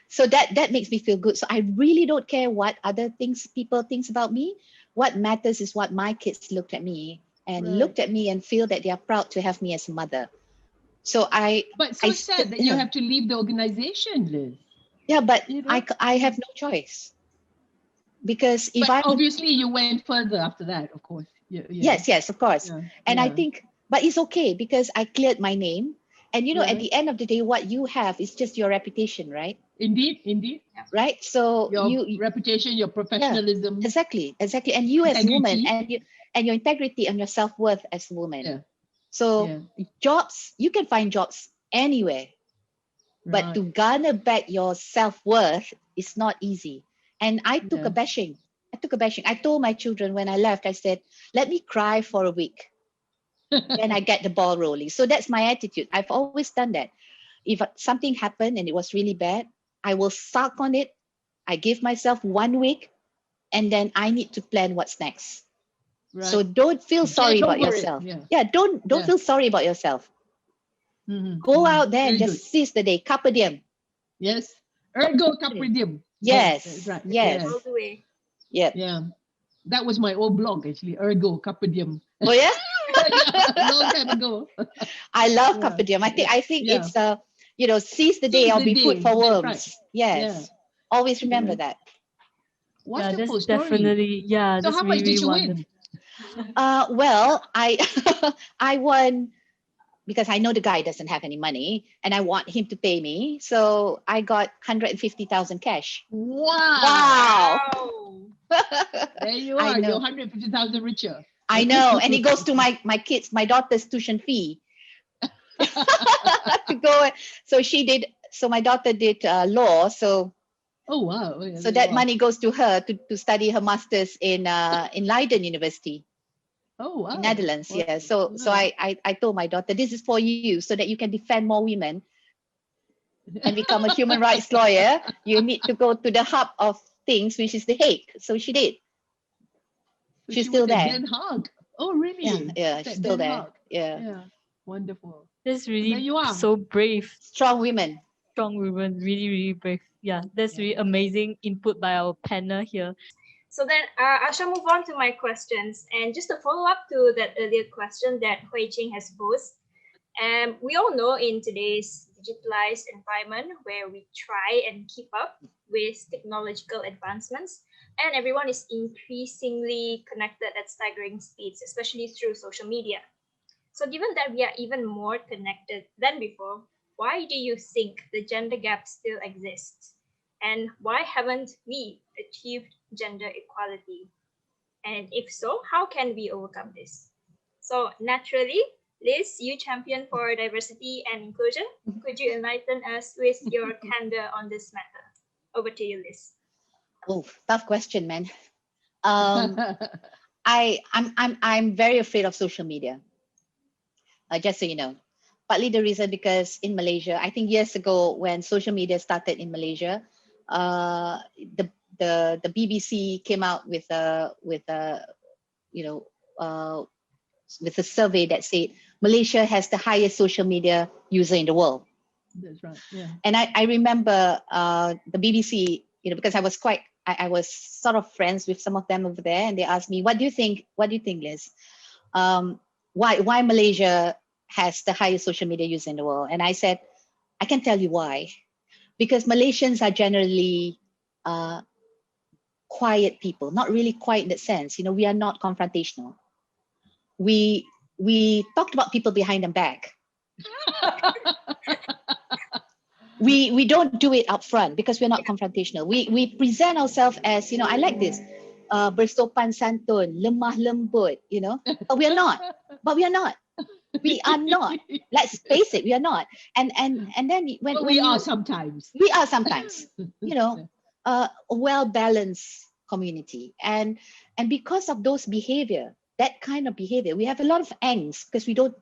So that makes me feel good. So I really don't care what other things people thinks about me. What matters is what my kids looked at me and feel that they are proud to have me as a mother. So But so sad that you have to leave the organization, Liz. Yeah, but You know? I have no choice, because if But I obviously you went further after that, of course. Yeah. yes, of course. Yeah, And I yeah. think, but it's okay because I cleared my name. And you know, at Right. the end of the day, what you have is just your reputation, right? Indeed. Right. So Your you reputation, your professionalism. exactly. And you as a woman, Integrity. and your integrity and your self-worth as a woman. Yeah. So jobs, you can find jobs anywhere, but to garner back your self-worth is not easy. And I took a bashing. I told my children when I left, I said, let me cry for a week. Then I get the ball rolling. So that's my attitude. I've always done that. If something happened and it was really bad, I will suck on it. I give myself 1 week, and then I need to plan what's next. Right. So don't feel sorry Get about over it. yourself. Yeah. Don't feel sorry about yourself. Go out there and Very just seize the day. Carpe diem. Yes. Ergo carpe diem. Yes. That's right. Yes. All the way. Yep. Yeah. That was my old blog actually. Ergo carpe diem. Oh yeah. Long time ago. I love carpe diem. I think it's you know, seize the day Seize or the be day. food for That's worms. right. Yes. Always remember that. Wonderful that's story. definitely, So that's how much really did you wonderful. win? Well, I won because I know the guy doesn't have any money and I want him to pay me. So I got 150,000 cash. Wow. There you I are. You're know. 150,000 richer. I know. And it goes to my kids, my daughter's tuition fee. To go. So she did. So my daughter did law. So oh wow. Oh, yeah, so that money goes to her to study her master's in Leiden University. Oh wow. In Netherlands. Wow. Yeah. So I told my daughter, this is for you so that you can defend more women and become a human rights lawyer. You need to go to the hub of things, which is The Hague. So she did. So she's she still was at there. Den Haag. Oh really? Yeah, she's still there. Haag. Yeah. Wonderful. That's There you really are. so brave. Strong women. Strong women, really, really brave. Yeah, that's really amazing input by our panel here. So then I shall move on to my questions. And just to follow up to that earlier question that Hui Ching has posed, we all know in today's digitalized environment where we try and keep up with technological advancements, and everyone is increasingly connected at staggering speeds, especially through social media. So given that we are even more connected than before, why do you think the gender gap still exists? And why haven't we achieved gender equality? And if so, how can we overcome this? So naturally, Liz, you champion for diversity and inclusion. Could you enlighten us with your candor on this matter? Over to you, Liz. Oh, tough question, man. I'm very afraid of social media. Just so you know, partly the reason because in Malaysia, I think years ago when social media started in Malaysia, the BBC came out with a survey that said Malaysia has the highest social media user in the world. That's right. Yeah. And I remember the BBC, because I was sort of friends with some of them over there, and they asked me, "What do you think, Liz? Why Malaysia has the highest social media user in the world?" And I said, I can tell you why. Because Malaysians are generally quiet people, not really quiet in that sense. We are not confrontational. We talked about people behind their back. We don't do it up front because we're not confrontational. We present ourselves as, I like this, bersopan santun, lemah lembut, but we are not. We are not. Let's face it, we are not. And then when we are sometimes. We are sometimes. A well-balanced community, and because of those behavior, that kind of behavior, we have a lot of angst because we don't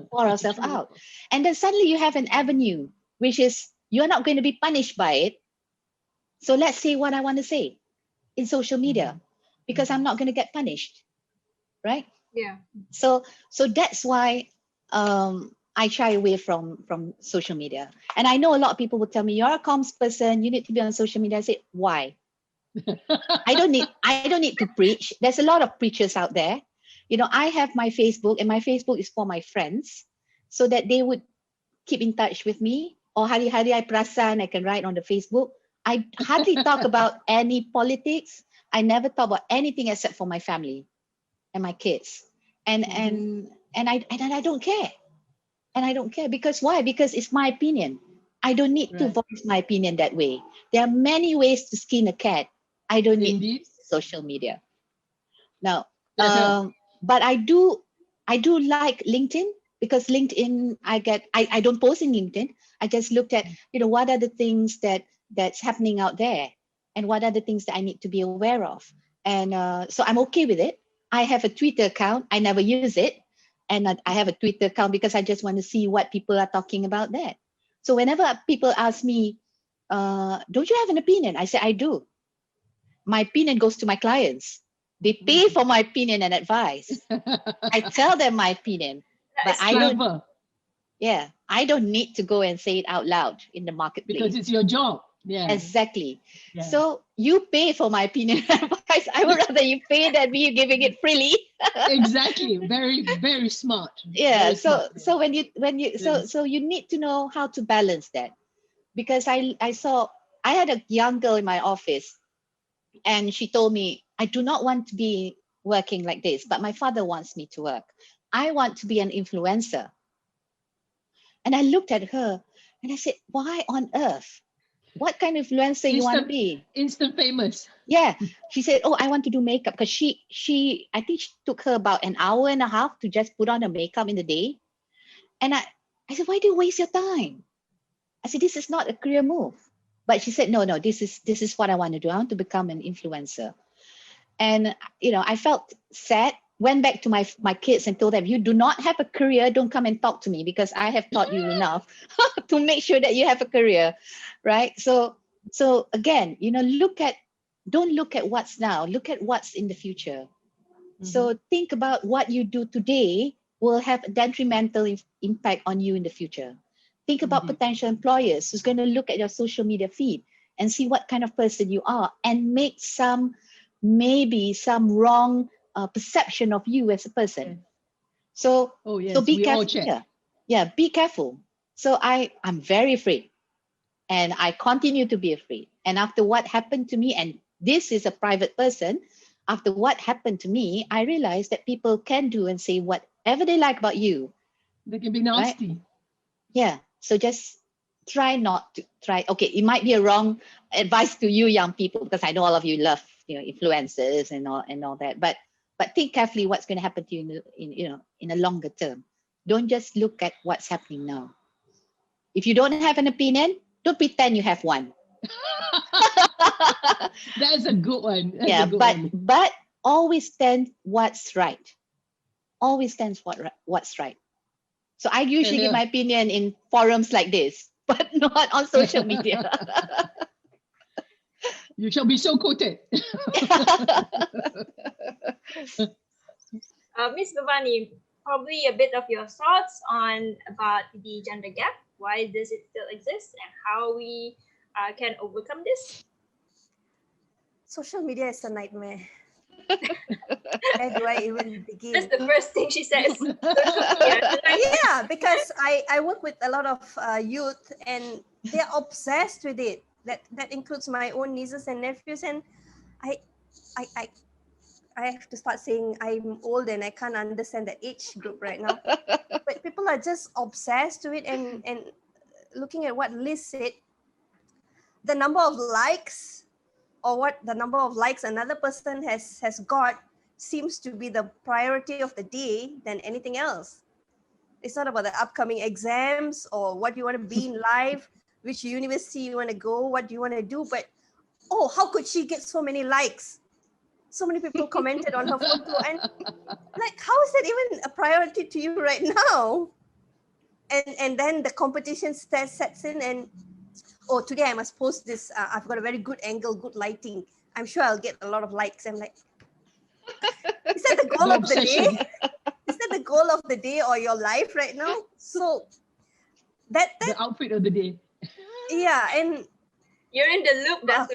pour ourselves out. And then suddenly you have an avenue which is you're not going to be punished by it. So let's say what I want to say in social media, because I'm not going to get punished, right? Yeah. So that's why I shy away from social media. And I know a lot of people will tell me, you're a comms person, you need to be on social media. I say, why? I don't need to preach. There's a lot of preachers out there. You know, I have my Facebook, and my Facebook is for my friends, so that they would keep in touch with me. Or hari-hari I perasan, I can write on the Facebook. I hardly talk about any politics. I never talk about anything except for my family and my kids. And I don't care. And I don't care because why? Because it's my opinion. I don't need to voice my opinion that way. There are many ways to skin a cat. I don't need social media. Now, but I do like LinkedIn, because LinkedIn, I don't post in LinkedIn. I just looked at, what are the things that's happening out there, and what are the things that I need to be aware of. And so I'm okay with it. I have a Twitter account. I never use it. And I have a Twitter account because I just want to see what people are talking about there. So whenever people ask me, don't you have an opinion? I say, I do. My opinion goes to my clients. They pay for my opinion and advice. I tell them my opinion, but I don't. Yeah, I don't need to go and say it out loud in the marketplace. Because it's your job. Yeah. Exactly. Yeah. So you pay for my opinion and advice. I would rather you pay than me giving it freely. Exactly. Very, very smart. Yeah. Very so smart. So you need to know how to balance that. Because I had a young girl in my office, and she told me, I do not want to be working like this, but my father wants me to work. I want to be an influencer. And I looked at her and I said, why on earth? What kind of influencer you want to be? Instant famous. Yeah. She said, oh, I want to do makeup, because I think she took her about an hour and a half to just put on her makeup in the day. And I said, why do you waste your time? I said, this is not a career move. But she said, no, this is what I want to do. I want to become an influencer. And, I felt sad, went back to my kids and told them, you do not have a career, don't come and talk to me, because I have taught you enough to make sure that you have a career, right? So again, don't look at what's now, look at what's in the future. Mm-hmm. So think about what you do today will have a detrimental impact on you in the future. Think about potential employers who's going to look at your social media feed and see what kind of person you are, and make maybe some wrong perception of you as a person. So be careful. Yeah, be careful. So I'm very afraid, and I continue to be afraid. And after what happened to me, and this is a private person, after what happened to me, I realized that people can do and say whatever they like about you. They can be nasty. Right? Yeah. So just try not to try. Okay, it might be a wrong advice to you young people, because I know all of you love influencers and all that. But think carefully what's going to happen to you in a longer term. Don't just look at what's happening now. If you don't have an opinion, don't pretend you have one. That's a good one. But always stand what's right. Always stands what's right. So I usually give my opinion in forums like this, but not on social media. You shall be so quoted. Miss Bavani, probably a bit of your thoughts about the gender gap. Why does it still exist, and how we can overcome this? Social media is a nightmare. Where do I even begin? That's the first thing she says. Yeah, because I work with a lot of youth, and they're obsessed with it. That includes my own nieces and nephews, and I have to start saying I'm old and I can't understand the age group right now. But people are just obsessed with it, and looking at what Liz said, the number of likes, or what the number of likes another person has got, seems to be the priority of the day than anything else. It's not about the upcoming exams or what you want to be in life, which university you want to go, what do you want to do, but how could she get so many likes? So many people commented on her photo, and like, how is that even a priority to you right now? and then the competition sets in, and oh, today I must post this. I've got a very good angle, good lighting. I'm sure I'll get a lot of likes. I'm like, is that the goal The of the day? obsession. Is that the goal of the day or your life right now? So that The outfit of the day. yeah, and You're in the loop, Dato.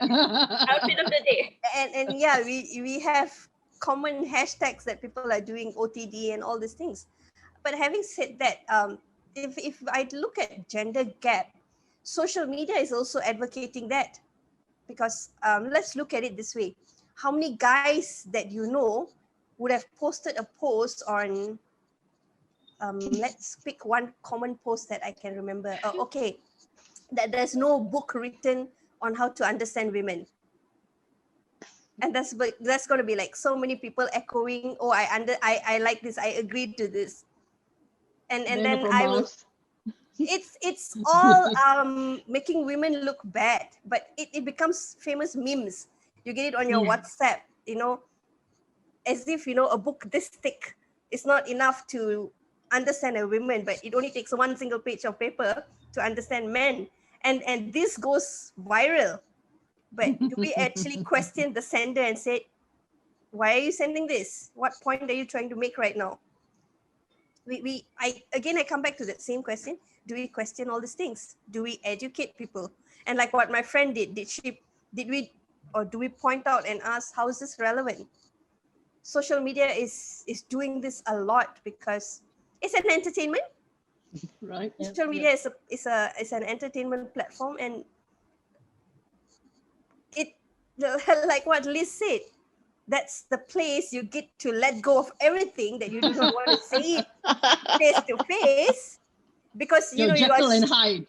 Outfit of the day. and yeah, we have common hashtags that people are doing, OTD and all these things. But having said that, if I look at gender gap, social media is also advocating that, because let's look at it this way: how many guys that you know would have posted a post on let's pick one common post that I can remember. Okay, that there's no book written on how to understand women. And that's going to be like so many people echoing, oh, I like this, I agreed to this. And then I will, it's all making women look bad, but it becomes famous memes. You get it on your WhatsApp, as if, a book this thick is not enough to understand a woman, but it only takes one single page of paper to understand men. And this goes viral. But do we actually question the sender and say, why are you sending this? What point are you trying to make right now? I come back to that same question. Do we question all these things? Do we educate people? And like what my friend did, do we point out and ask, how is this relevant? Social media is doing this a lot because it's an entertainment. Right. Social media is an entertainment platform, and it, like what Liz said, that's the place you get to let go of everything that you do not want to say face to face, because you Jekyll and Hyde.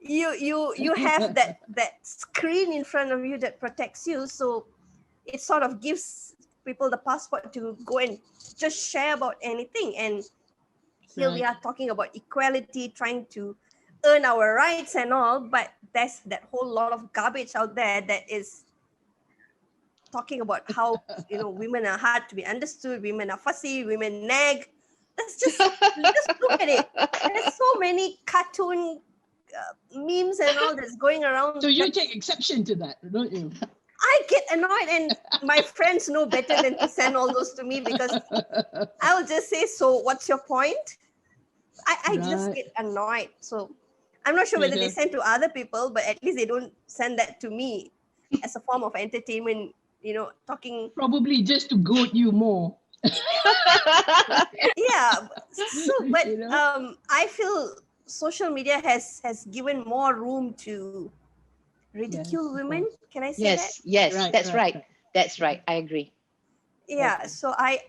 You have that screen in front of you that protects you, so it sort of gives people the passport to go and just share about anything. And here we are talking about equality, trying to earn our rights and all, but there's that whole lot of garbage out there that is talking about how women are hard to be understood, women are fussy, women nag. Let's just look at it. There's so many cartoon memes and all that's going around. So you take exception to that, don't you? I get annoyed, and my friends know better than to send all those to me, because I'll just say, so what's your point? I just get annoyed. So I'm not sure whether they send to other people, but at least they don't send that to me as a form of entertainment, talking. Probably just to goad you more. Yeah. So, but I feel social media has given more room to ridicule women. Can I say that? Yes, Right, that's right, right. That's right. I agree. Yeah. Okay. So I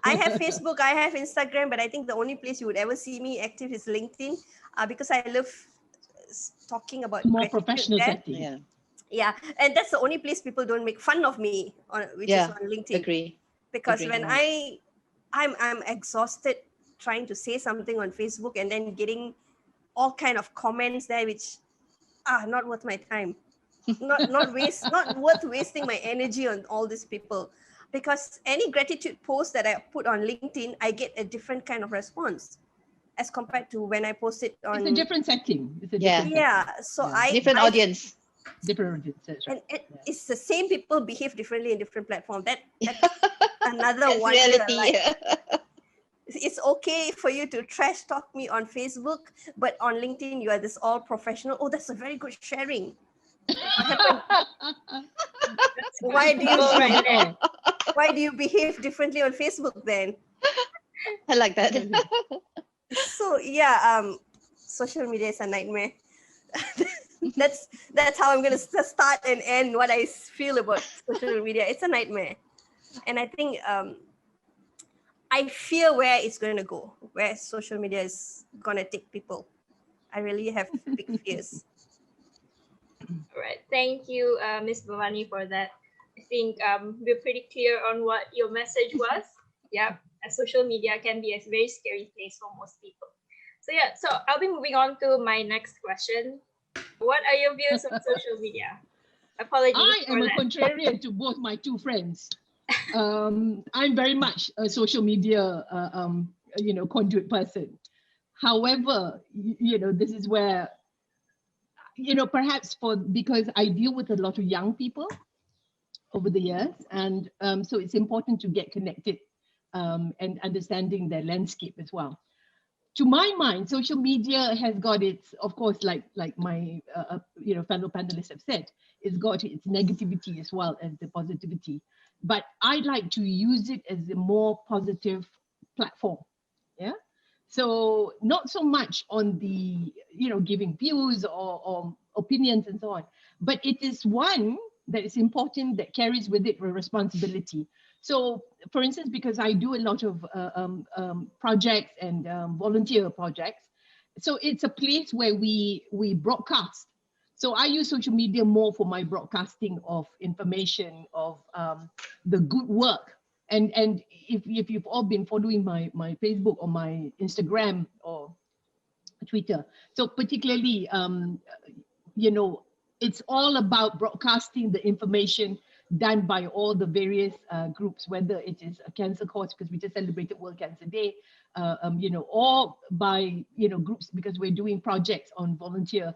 have Facebook, I have Instagram, but I think the only place you would ever see me active is LinkedIn, because I love talking about More gratitude professional there. setting. Yeah, and that's the only place people don't make fun of me which is on LinkedIn. Agree. Because Agree. when I'm exhausted trying to say something on Facebook and then getting all kind of comments there, which not worth my time. not worth wasting my energy on all these people. Because any gratitude post that I put on LinkedIn, I get a different kind of response as compared to when I post it on. It's a different setting. So different audience. Different audience. That's right. And it's the same people behave differently in different platforms. That's another That's one. reality. It's okay for you to trash talk me on Facebook, but on LinkedIn you are this all professional. Oh, that's a very good sharing. What happened? Why do you behave differently on Facebook then? I like that. So social media is a nightmare. That's how I'm going to start and end what I feel about social media. It's a nightmare. And I think I fear where it's going to go, where social media is going to take people. I really have big fears. All right. Thank you, Miss Bavani, for that. I think we're pretty clear on what your message was. Yeah, social media can be a very scary place for most people. So I'll be moving on to my next question. What are your views on social media? Apologies. I am a contrarian to both my two friends. I'm very much a social media, conduit person. However, this is where, perhaps because I deal with a lot of young people over the years, and so it's important to get connected and understanding their landscape as well. To my mind, social media has got its, of course, like my fellow panelists have said, it's got its negativity as well as the positivity. But I like to use it as a more positive platform. Yeah. So not so much on the giving views or opinions and so on, but it is one that is important, that carries with it a responsibility. So, for instance, because I do a lot of projects and volunteer projects, so it's a place where we broadcast. So I use social media more for my broadcasting of information, of the good work. And if you've all been following my Facebook or my Instagram or Twitter, so particularly, it's all about broadcasting the information done by all the various groups, whether it is a cancer cause, because we just celebrated World Cancer Day, or by, groups, because we're doing projects on volunteer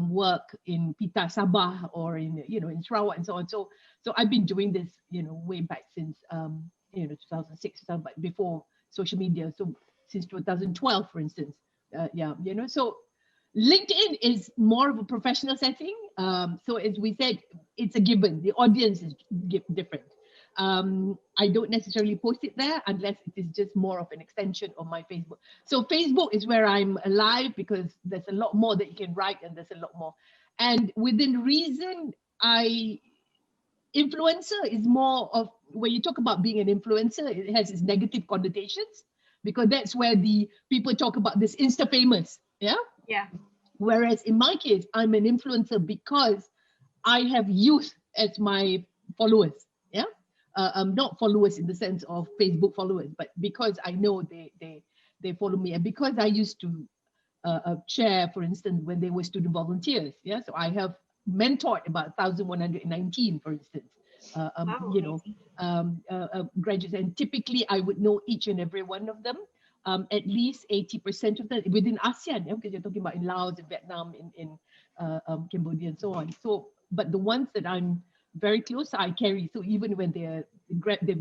work in Pita, Sabah, or in Sarawak and so on. So I've been doing this, way back since, 2006, but before social media. So since 2012, for instance, so LinkedIn is more of a professional setting. So as we said, it's a given. The audience is different. I don't necessarily post it there unless it is just more of an extension of my Facebook. So Facebook is where I'm alive, because there's a lot more that you can write, and there's a lot more. And within reason, influencer is more of, when you talk about being an influencer, it has its negative connotations, because that's where the people talk about this Insta famous. Yeah. Yeah. Whereas in my case, I'm an influencer because I have youth as my followers. Yeah. Not followers in the sense of Facebook followers, but because I know they follow me, and because I used to chair, for instance, when they were student volunteers. Yeah. So I have mentored about 1,119, for instance, graduates, and typically I would know each and every one of them. At least 80% of them within ASEAN, because you're talking about in Laos, in Vietnam, in Cambodia, and so on. So, but the ones that I'm very close, I carry. So even when they've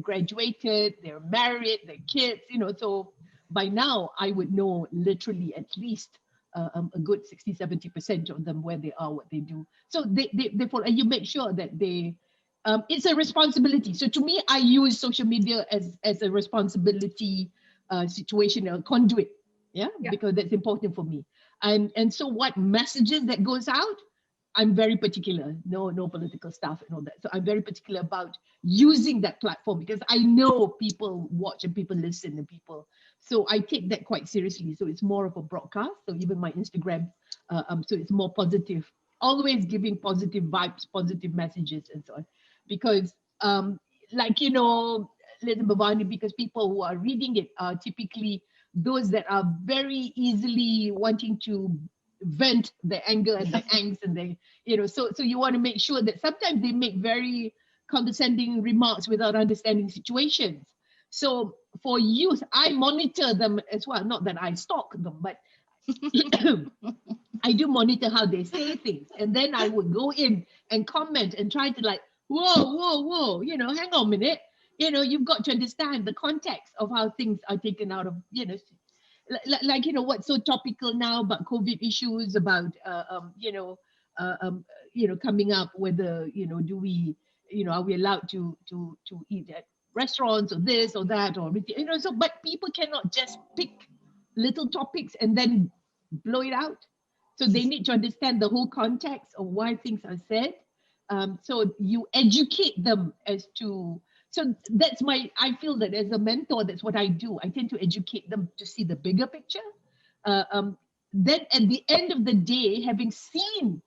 graduated, they're married, they're kids, so by now I would know literally at least a good 60-70% of them, where they are, what they do. So they follow, and you make sure that they. It's a responsibility. So to me, I use social media as a responsibility situation, a conduit, yeah, because that's important for me. And so what messages that goes out, I'm very particular. No political stuff and all that. So I'm very particular about using that platform, because I know people watch and people listen and people. So I take that quite seriously. So it's more of a broadcast. So even my Instagram, so it's more positive, always giving positive vibes, positive messages, and so on. Because Liz Bavani, because people who are reading it are typically those that are very easily wanting to vent their anger and their angst, and they, so you want to make sure that sometimes they make very condescending remarks without understanding situations. So for youth, I monitor them as well. Not that I stalk them, but I do monitor how they say things, and then I would go in and comment and try to whoa, hang on a minute. You've got to understand the context of how things are taken out of, what's so topical now about COVID issues, about, coming up, whether, do we, are we allowed to eat at restaurants or this or that, or, so, but people cannot just pick little topics and then blow it out. So they need to understand the whole context of why things are said. So you educate them as to, so that's I feel that as a mentor, that's what I do. I tend to educate them to see the bigger picture. Then at the end of the day, having seen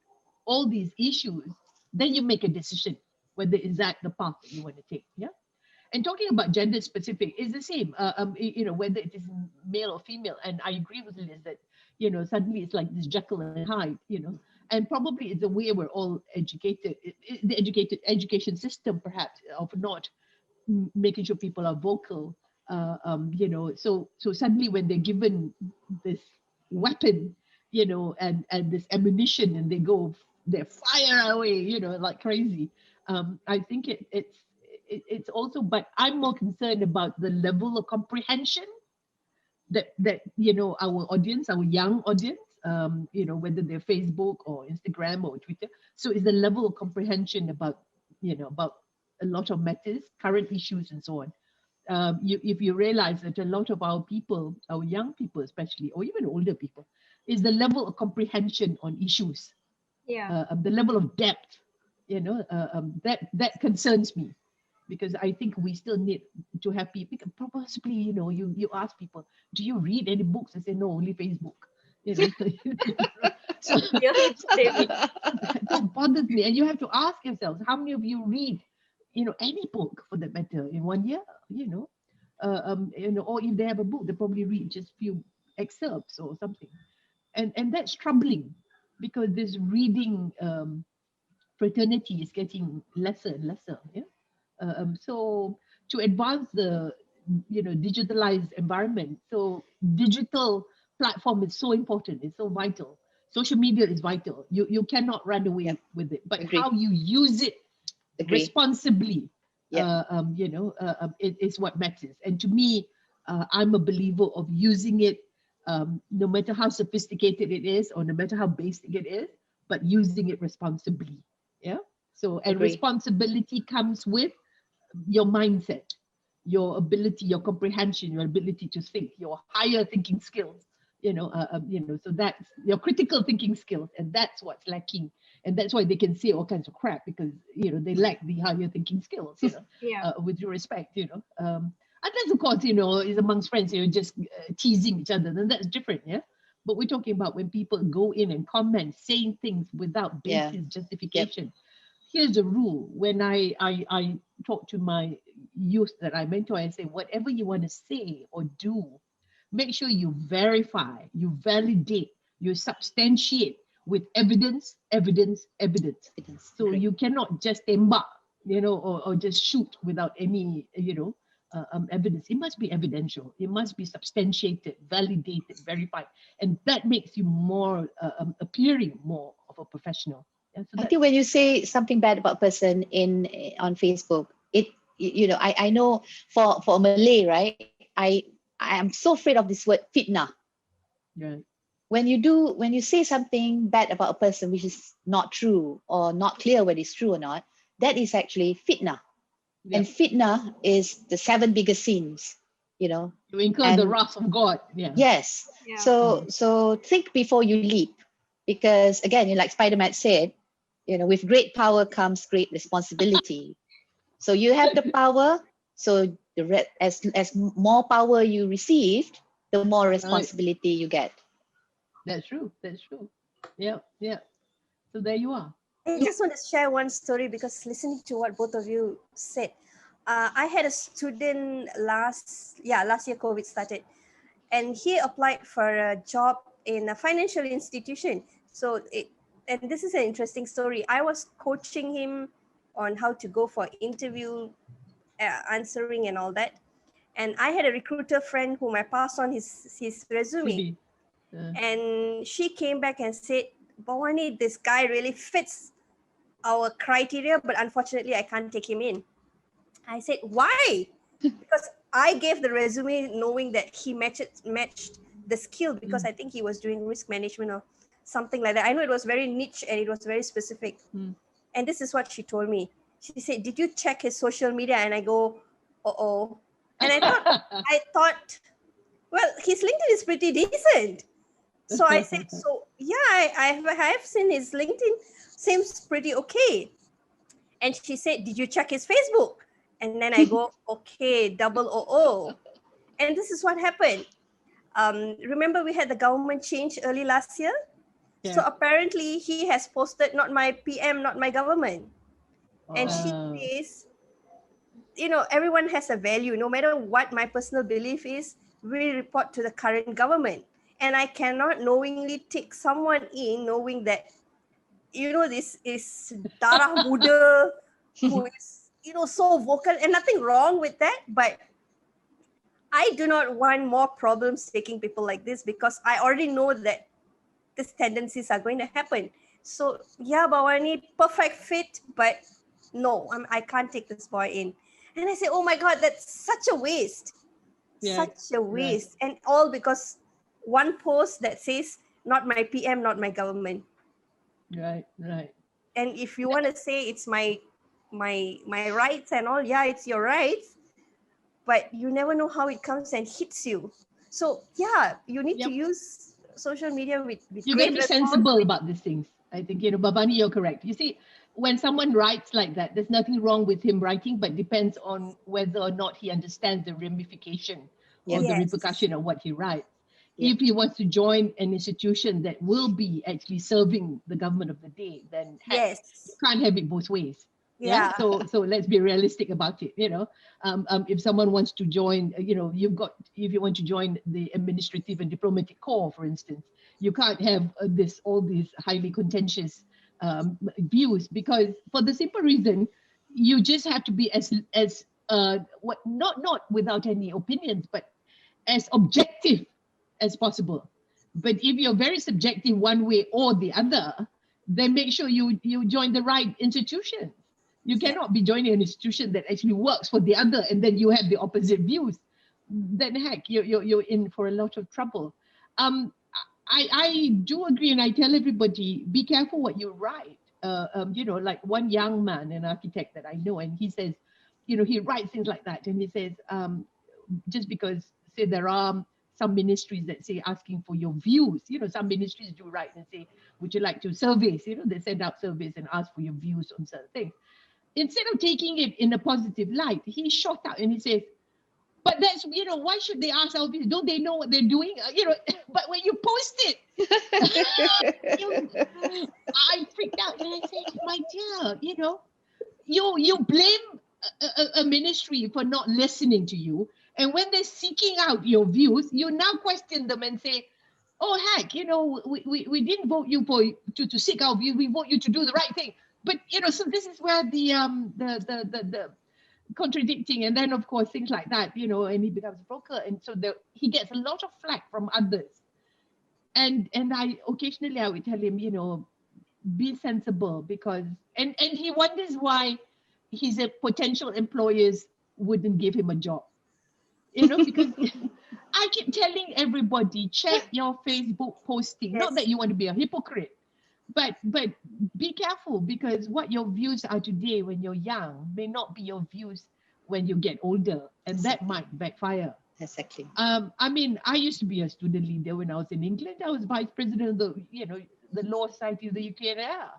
all these issues, then you make a decision whether is that the path that you want to take. Yeah. And talking about gender specific is the same, whether it is male or female. And I agree with Liz that, suddenly it's like this Jekyll and Hyde, and probably it's the way we're all educated, the education system perhaps, of not making sure people are vocal So suddenly when they're given this weapon, and this ammunition, and they fire away, like crazy. I think it's also, but I'm more concerned about the level of comprehension that our audience, our young audience, whether they're Facebook or Instagram or Twitter. So it's the level of comprehension about a lot of matters, current issues, and so on. If you realize that a lot of our people, our young people especially, or even older people, is the level of comprehension on issues, the level of depth, that concerns me, because I think we still need to have people. Possibly, you ask people, do you read any books? They say no, only Facebook. So that bothers me, and you have to ask yourselves, how many of you read any book for that matter in 1 year, or if they have a book, they probably read just few excerpts or something, and that's troubling, because this reading fraternity is getting lesser and lesser. So to advance the digitalized environment, so digital platform is so important, it's so vital. Social media is vital. You cannot run away with it, but how you use it responsibly, it is what matters. And to me, I'm a believer of using it, no matter how sophisticated it is, or no matter how basic it is, but using it responsibly. So, and responsibility comes with your mindset, your ability, your comprehension, your ability to think, your higher thinking skills. So that's your critical thinking skills, and that's what's lacking. And that's why they can say all kinds of crap, because they lack the higher thinking skills. With due respect, unless of course is amongst friends, just teasing each other, then that's different. But we're talking about when people go in and comment, saying things without basis, justification. Here's the rule: when I talk to my youth that I mentor, I say, whatever you want to say or do, make sure you verify, you validate, you substantiate with evidence. So you cannot just tembak, or just shoot without any, evidence. It must be evidential. It must be substantiated, validated, verified, and that makes you more appearing more of a professional. So I think when you say something bad about a person on Facebook, I know for a Malay, right? I am so afraid of this word fitnah. Right. When you say something bad about a person which is not true, or not clear whether it's true or not, that is actually fitnah. Yeah. And fitnah is the 7 biggest sins, To incur the wrath of God. Yeah. Yes. Yeah. So think before you leap, because again, like Spider-Man said, with great power comes great responsibility. So you have the power. So as more power you received, the more responsibility you get. That's true. Yeah. So there you are. I just want to share one story, because listening to what both of you said, I had a student last year COVID started, and he applied for a job in a financial institution. And this is an interesting story. I was coaching him on how to go for interview, answering and all that. And I had a recruiter friend whom I passed on his resume. And she came back and said, Bavani, this guy really fits our criteria, but unfortunately I can't take him in. I said, why? Because I gave the resume knowing that he matched the skill, because I think he was doing risk management or something like that. I know it was very niche and it was very specific. And this is what she told me. She said, did you check his social media? And I go, uh-oh. And I thought, well, his LinkedIn is pretty decent. So I said, I have seen his LinkedIn, seems pretty okay. And she said, did you check his Facebook? And then I go, okay, 00. And this is what happened. Remember we had the government change early last year? Yeah. So apparently he has posted, not my PM, not my government. And she says, everyone has a value. No matter what my personal belief is, we report to the current government. And I cannot knowingly take someone in knowing that, this is Darah Muda, who is, so vocal, and nothing wrong with that. But I do not want more problems taking people like this, because I already know that these tendencies are going to happen. So yeah, Bavani, perfect fit, but no, I can't take this boy in. And I say, oh my God, that's such a waste. Yeah, Such a waste. And all because one post that says, not my PM, not my government. right. And if you want to say it's my rights and all, yeah, it's your rights, but you never know how it comes and hits you. So yeah, you need to Yep. use social media with You got great to be response. sensible about these things. I think, Bavani, you're correct. You see, when someone writes like that, there's nothing wrong with him writing, but depends on whether or not he understands the ramification or the Yes. repercussion of what he writes. Yeah. If he wants to join an institution that will be actually serving the government of the day, then heck, you Yes. can't have it both ways. Yeah. So let's be realistic about it. If someone wants to join, if you want to join the administrative and diplomatic corps, for instance, you can't have all these highly contentious views, because for the simple reason, you just have to be not without any opinions, but as objective as possible. But if you're very subjective one way or the other, then make sure you join the right institution. You cannot be joining an institution that actually works for the other, and then you have the opposite views. Then heck, you're in for a lot of trouble. I do agree, and I tell everybody, be careful what you write. Like one young man, an architect that I know, and he says, he writes things like that, and he says, just because, say, there are some ministries that say asking for your views, some ministries do write and say, would you like to surveys, they send out surveys and ask for your views on certain things. Instead of taking it in a positive light, he shot out and he says, but that's, why should they ask our views? Don't they know what they're doing? But when you post it, I freaked out and I said, my dear, you blame a ministry for not listening to you. And when they're seeking out your views, you now question them and say, oh, heck, we didn't vote you to seek our views. We vote you to do the right thing. But, so this is where the contradicting, and then of course things like that, and he becomes a broker, and so he gets a lot of flack from others. And I occasionally would tell him, be sensible, because and he wonders why his potential employers wouldn't give him a job. Because I keep telling everybody, check your Facebook posting. Not that you want to be a hypocrite, but be careful, because what your views are today when you're young may not be your views when you get older, and that might backfire. Exactly. I used to be a student leader when I was in England. I was vice president of the Law Society of the UK. I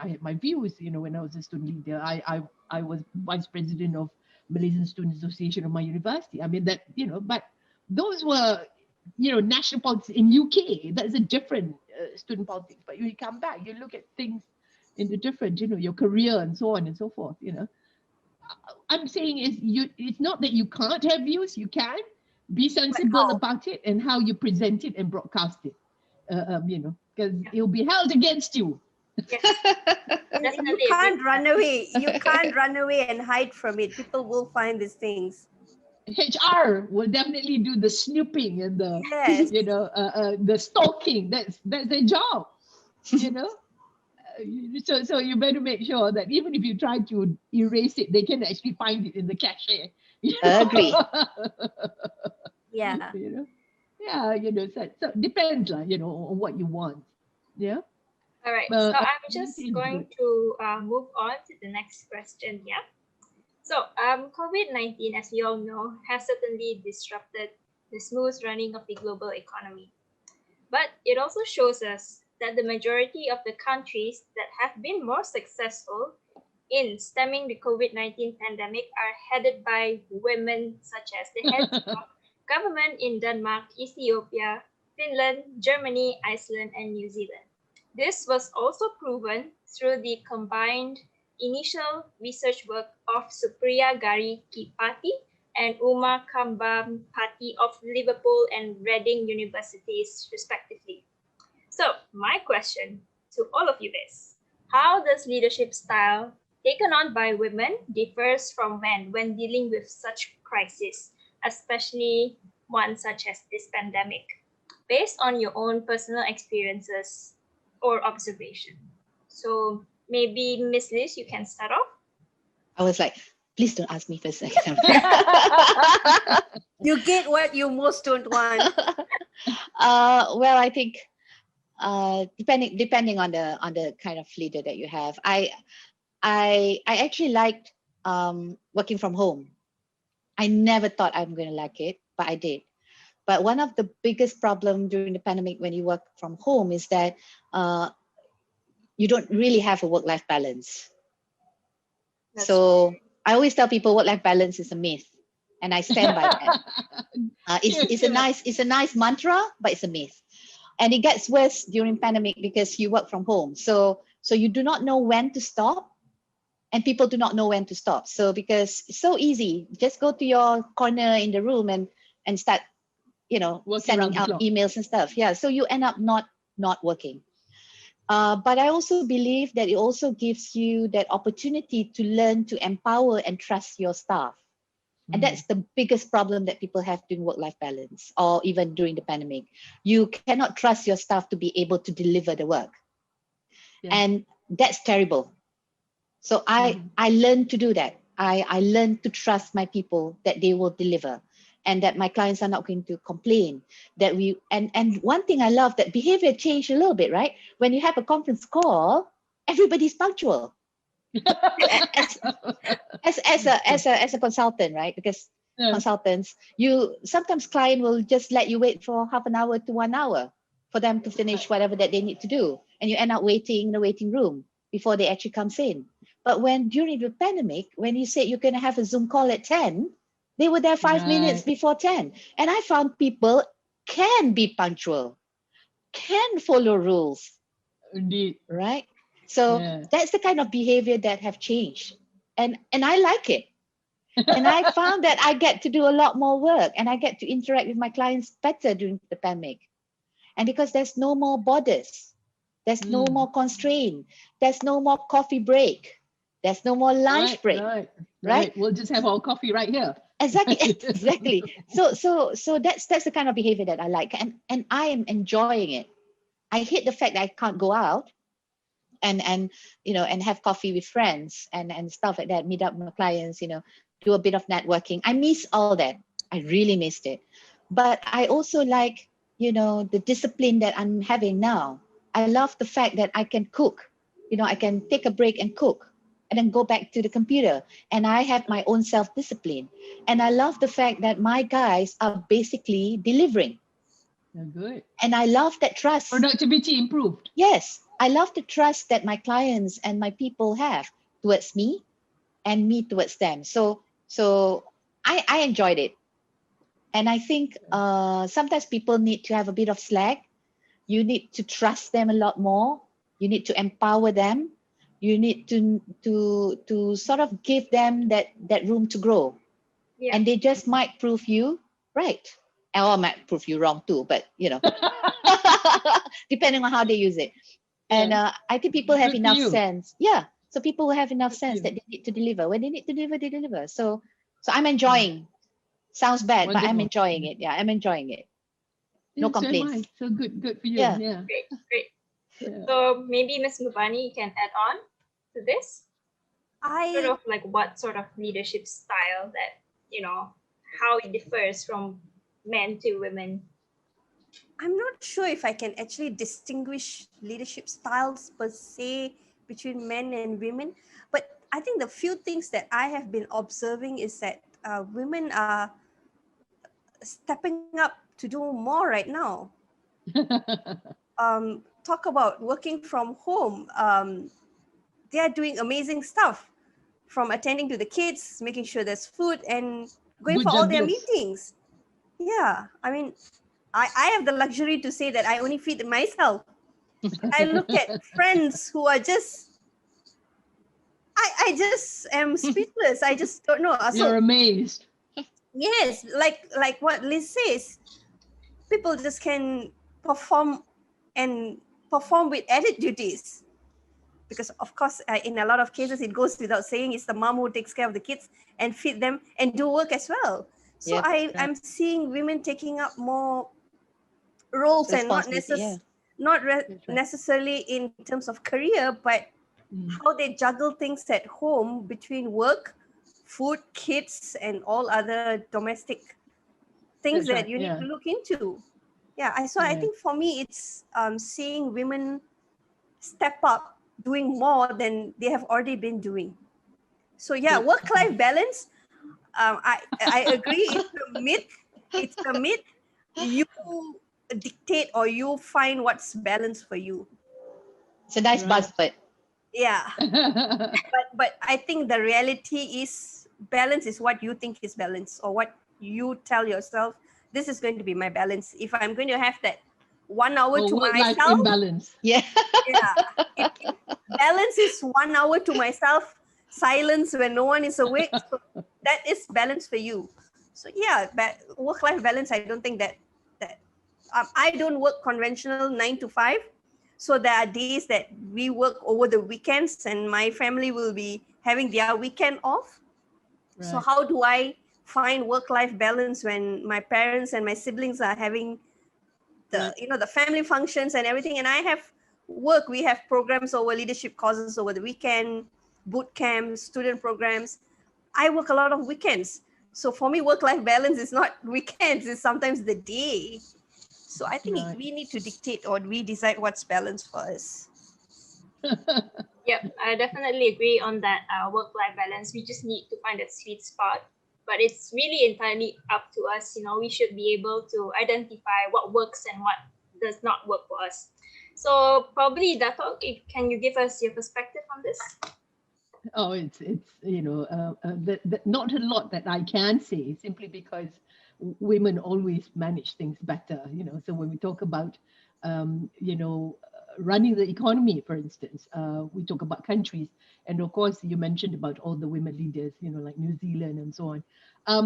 had my views. When I was a student leader, I was vice president of Malaysian Student Association of my university. But those were national politics in UK. That's a different student politics. But you come back, you look at things in the different, your career and so on and so forth. I'm saying it's not that you can't have views. You can be sensible about it and how you present it and broadcast it. Because it'll be held against you. Yes. You can't run away. You can't run away and hide from it. People will find these things. HR will definitely do the snooping and the the stalking. That's their job. So you better make sure that even if you try to erase it, they can actually find it in the cache. Agree. Yeah. So it depends, on what you want. Yeah. All right. So I'm just going to move on to the next question. Yeah. So COVID-19, as we all know, has certainly disrupted the smooth running of the global economy. But it also shows us that the majority of the countries that have been more successful in stemming the COVID-19 pandemic are headed by women, such as the heads of government in Denmark, Ethiopia, Finland, Germany, Iceland, and New Zealand. This was also proven through the combined initial research work of Supriya Gari Kipati and Uma Kambam Pati of Liverpool and Reading Universities, respectively. So my question to all of you is, how does leadership style taken on by women differs from men when dealing with such crisis? especially one such as this pandemic, based on your own personal experiences or observation. So maybe Miss Liz, you can start off. I was like, please don't ask me first. You get what you most don't want. Well, I think depending on the kind of leader that you have, I actually liked working from home. I never thought I'm going to like it, but I did. But one of the biggest problems during the pandemic when you work from home is that you don't really have a work-life balance. So I always tell people work-life balance is a myth, and I stand by that. It's a nice mantra, but it's a myth. And it gets worse during pandemic because you work from home. So you do not know when to stop, and people do not know when to stop. So because it's so easy, just go to your corner in the room and start, sending out emails and stuff. Yeah. So you end up not working. But I also believe that it also gives you that opportunity to learn to empower and trust your staff. And that's the biggest problem that people have during work-life balance, or even during the pandemic. You cannot trust your staff to be able to deliver the work. Yeah. And that's terrible. So I learned to do that. I learned to trust my people that they will deliver, and that my clients are not going to complain. That and one thing I love, that behavior changed a little bit, right? When you have a conference call, everybody's punctual. as a consultant, right? Because consultants, sometimes client will just let you wait for half an hour to 1 hour for them to finish whatever that they need to do, and you end up waiting in the waiting room before they actually comes in. But when during the pandemic, when you said you're going to have a Zoom call at 10, they were there 5 minutes before 10, and I found people can be punctual, can follow rules. Indeed. Right? So that's the kind of behavior that have changed. And I like it. And I found that I get to do a lot more work, and I get to interact with my clients better during the pandemic. And because there's no more borders, there's no more constraint, there's no more coffee break, there's no more lunch break. Right? We'll just have our coffee right here. Exactly. So that's the kind of behavior that I like, and I am enjoying it. I hate the fact that I can't go out and have coffee with friends and stuff like that, meet up with my clients, do a bit of networking. I miss all that. I really missed it. But I also like, the discipline that I'm having now. I love the fact that I can cook. I can take a break and cook, and then go back to the computer, and I have my own self-discipline. And I love the fact that my guys are basically delivering. Good. And I love that trust. Productivity improved. Yes. I love the trust that my clients and my people have towards me, and me towards them. So I enjoyed it. And I think sometimes people need to have a bit of slack. You need to trust them a lot more. You need to empower them. You need to sort of give them that room to grow. Yeah. And they just might prove you right. Or might prove you wrong too, but depending on how they use it. And I think people have enough sense. Yeah. So people have enough sense that they need to deliver. When they need to deliver, they deliver. So I'm enjoying. Sounds bad, wonderful. But I'm enjoying it. Yeah, I'm enjoying it. No complaints. So good for you. Yeah. Great. Yeah. So maybe Miss Bavani, you can add on to this. Sort of like what sort of leadership style that, how it differs from men to women. I'm not sure if I can actually distinguish leadership styles per se between men and women, but I think the few things that I have been observing is that women are stepping up to do more right now. Talk about working from home. They are doing amazing stuff, from attending to the kids, making sure there's food, and going for all their meetings. Yeah, I mean, I have the luxury to say that I only feed myself. I look at friends who are just, I just am speechless. I just don't know. You're amazed. Yes, like what Liz says, people just can perform with added duties. Because of course, in a lot of cases, it goes without saying, it's the mom who takes care of the kids and feed them and do work as well. So Yep. I'm seeing women taking up more roles, and not Responsibility, yeah. That's right. necessarily in terms of career, but how they juggle things at home between work, food, kids, and all other domestic things That's that right, you need yeah. to look into. Yeah, I Yeah. think for me it's seeing women step up doing more than they have already been doing. So yeah, Good. work-life balance. I agree. It's a myth. It's a myth. You dictate or you find what's balance for you. It's a nice Right. buzzword. Yeah, but I think the reality is balance is what you think is balance, or what you tell yourself. This is going to be my balance. If I'm going to have that 1 hour Or to work-life myself, imbalance. Yeah. yeah. If balance is 1 hour to myself, silence when no one is awake. So that is balance for you. So yeah, work-life balance. I don't think that I don't work conventional 9 to 5. So there are days that we work over the weekends, and my family will be having their weekend off. So Right. how do I find work-life balance when my parents and my siblings are having the Right. the family functions and everything, and I have work. We have programs over leadership courses over the weekend, boot camps, student programs. I work a lot of weekends. So for me, work-life balance is not weekends, it's sometimes the day. So I think Right. we need to dictate, or we decide what's balance for us. Yep, I definitely agree on that work-life balance. We just need to find that sweet spot. But it's really entirely up to us. We should be able to identify what works and what does not work for us. So probably, Dato, can you give us your perspective on this? Oh, it's not a lot that I can say, simply because women always manage things better. So when we talk about running the economy, for instance, we talk about countries, and of course you mentioned about all the women leaders, like New Zealand and so on.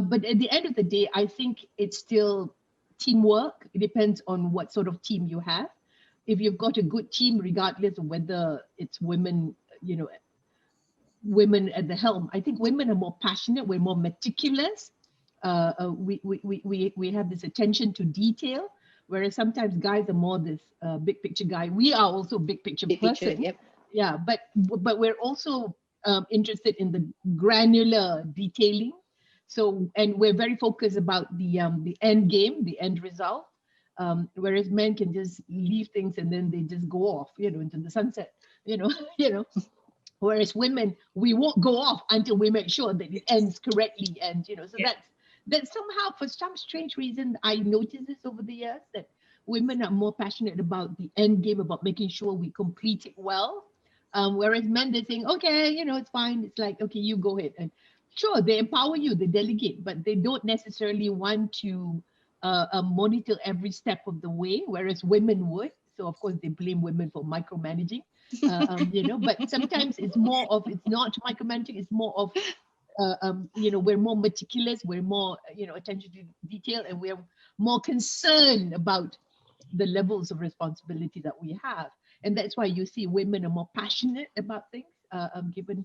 But at the end of the day, I think it's still teamwork. It depends on what sort of team you have. If you've got a good team, regardless of whether it's women, women at the helm, I think women are more passionate. We're more meticulous. We have this attention to detail, whereas sometimes guys are more this big picture guy. We are also big picture Big person. picture, yep. Yeah, but we're also interested in the granular detailing. So, and we're very focused about the end game, the end result. Whereas men can just leave things and then they just go off, into the sunset, Whereas women, we won't go off until we make sure that it ends correctly. And, so Yeah. that's somehow, for some strange reason, I noticed this over the years, that women are more passionate about the end game, about making sure we complete it well. Whereas men, they're saying, okay, it's fine. It's like, okay, you go ahead. And sure, they empower you, they delegate, but they don't necessarily want to monitor every step of the way, whereas women would. So of course they blame women for micromanaging, but sometimes it's not micromanaging, it's more of, we're more meticulous, we're more, attention to detail, and we're more concerned about the levels of responsibility that we have. And that's why you see women are more passionate about things, given,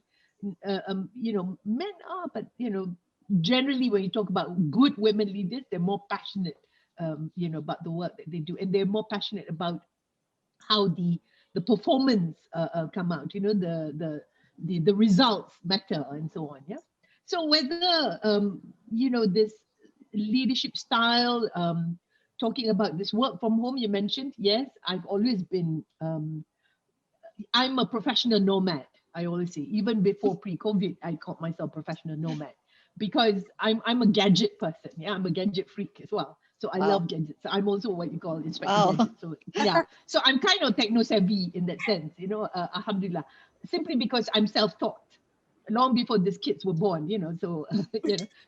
men are, but, generally when you talk about good women leaders, they're more passionate, about the work that they do, and they're more passionate about how the performance come out, the results matter and so on. Yeah. So whether this leadership style, talking about this work from home you mentioned, yes, I've always been I'm a professional nomad. I always say, even before pre-COVID, I called myself professional nomad because I'm a gadget person. Yeah, I'm a gadget freak as well. So I Wow. love gadgets. I'm also what you call inspector Wow. gadget. So yeah, so I'm kind of techno savvy in that sense, alhamdulillah, simply because I'm self-taught. Long before these kids were born, so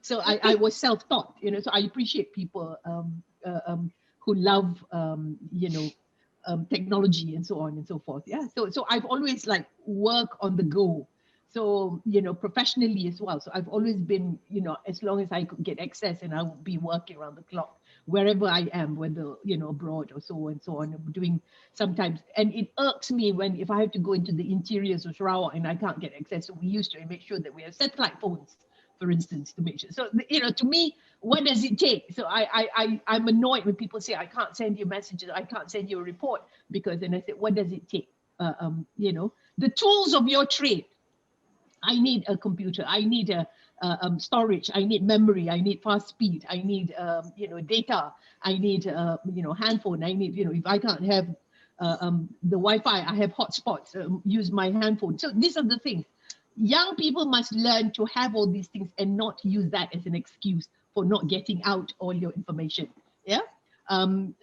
so I was self-taught, so I appreciate people who love technology and so on and so forth. Yeah. So I've always like work on the go. So, professionally as well. So I've always been, as long as I could get access, and I would be working around the clock wherever I am, whether, abroad or so and so on. I'm doing sometimes, and it irks me if I have to go into the interiors of Sarawak and I can't get access. So we used to make sure that we have satellite phones for instance, to make sure. So, to me, what does it take? So I'm annoyed when people say, I can't send you messages, I can't send you a report, because then I said, what does it take? The tools of your trade. I need a computer, I need a storage, I need memory, I need fast speed, I need data, I need handphone, I need, if I can't have the Wi-Fi, I have hotspots, use my handphone. So these are the things. Young people must learn to have all these things and not use that as an excuse for not getting out all your information. Yeah.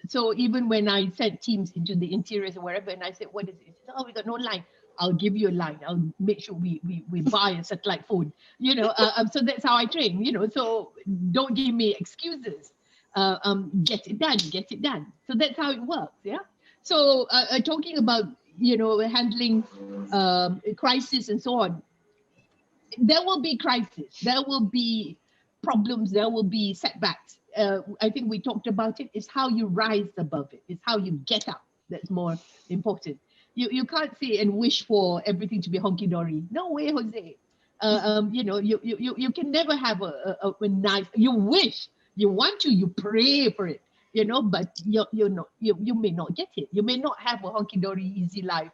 So even when I sent teams into the interiors or wherever, and I said, what is it? Said, oh, we got no line. I'll give you a line. I'll make sure we buy a satellite phone. So that's how I train. So don't give me excuses. Get it done. Get it done. So that's how it works. Yeah. So talking about handling crisis and so on. There will be crisis. There will be problems. There will be setbacks. I think we talked about it. It's how you rise above it. It's how you get up that's more important. You can't say and wish for everything to be honky-dory. No way, Jose. You can never have a nice, you wish, you want to, you pray for it, but you may not get it. You may not have a honky-dory easy life.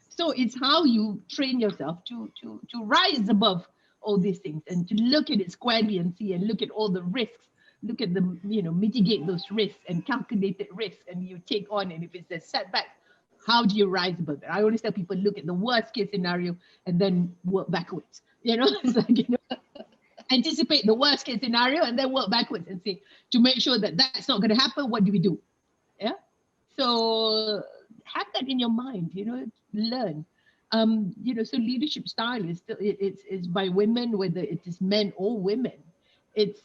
So it's how you train yourself to rise above all these things and to look at it squarely and see and look at all the risks, look at the, mitigate those risks and calculated risks, and you take on, and if it's a setback, how do you rise above it? I always tell people, look at the worst case scenario and then work backwards. It's like, anticipate the worst case scenario and then work backwards and say, to make sure that that's not going to happen, what do we do? Yeah. So have that in your mind, learn. So leadership style is still, it's by women, whether it is men or women. It's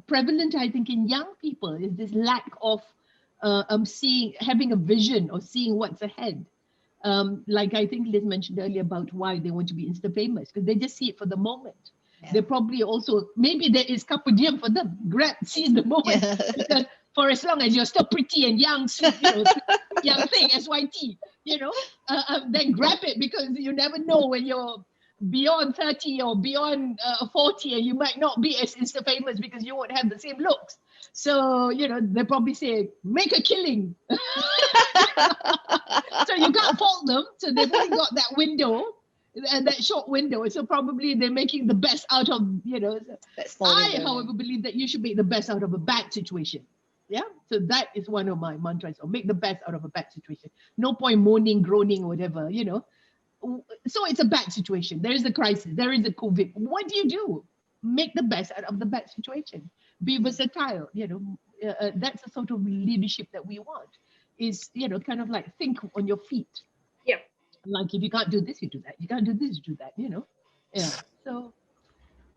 prevalent, I think, in young people, is this lack of having a vision or seeing what's ahead. Like I think Liz mentioned earlier about why they want to be Insta famous, because they just see it for the moment. Yeah. They probably also, maybe there is carpe diem for them, seize the moment. Yeah. Because for as long as you're still pretty and young, young thing, SYT, then grab it, because you never know when you're beyond 30 or beyond 40, and you might not be as Insta famous because you won't have the same looks. So, they probably say, make a killing. So you can't fault them. So they've only got that window, and that short window. So probably they're making the best out of, I, however, believe that you should make the best out of a bad situation. Yeah. So that is one of my mantras, or make the best out of a bad situation. No point moaning, groaning, whatever, So it's a bad situation. There is a crisis. There is a COVID. What do? Make the best out of the bad situation. Be versatile. That's the sort of leadership that we want. Is kind of like think on your feet. Yeah. Like if you can't do this, you do that. You can't do this, you do that. Yeah. So.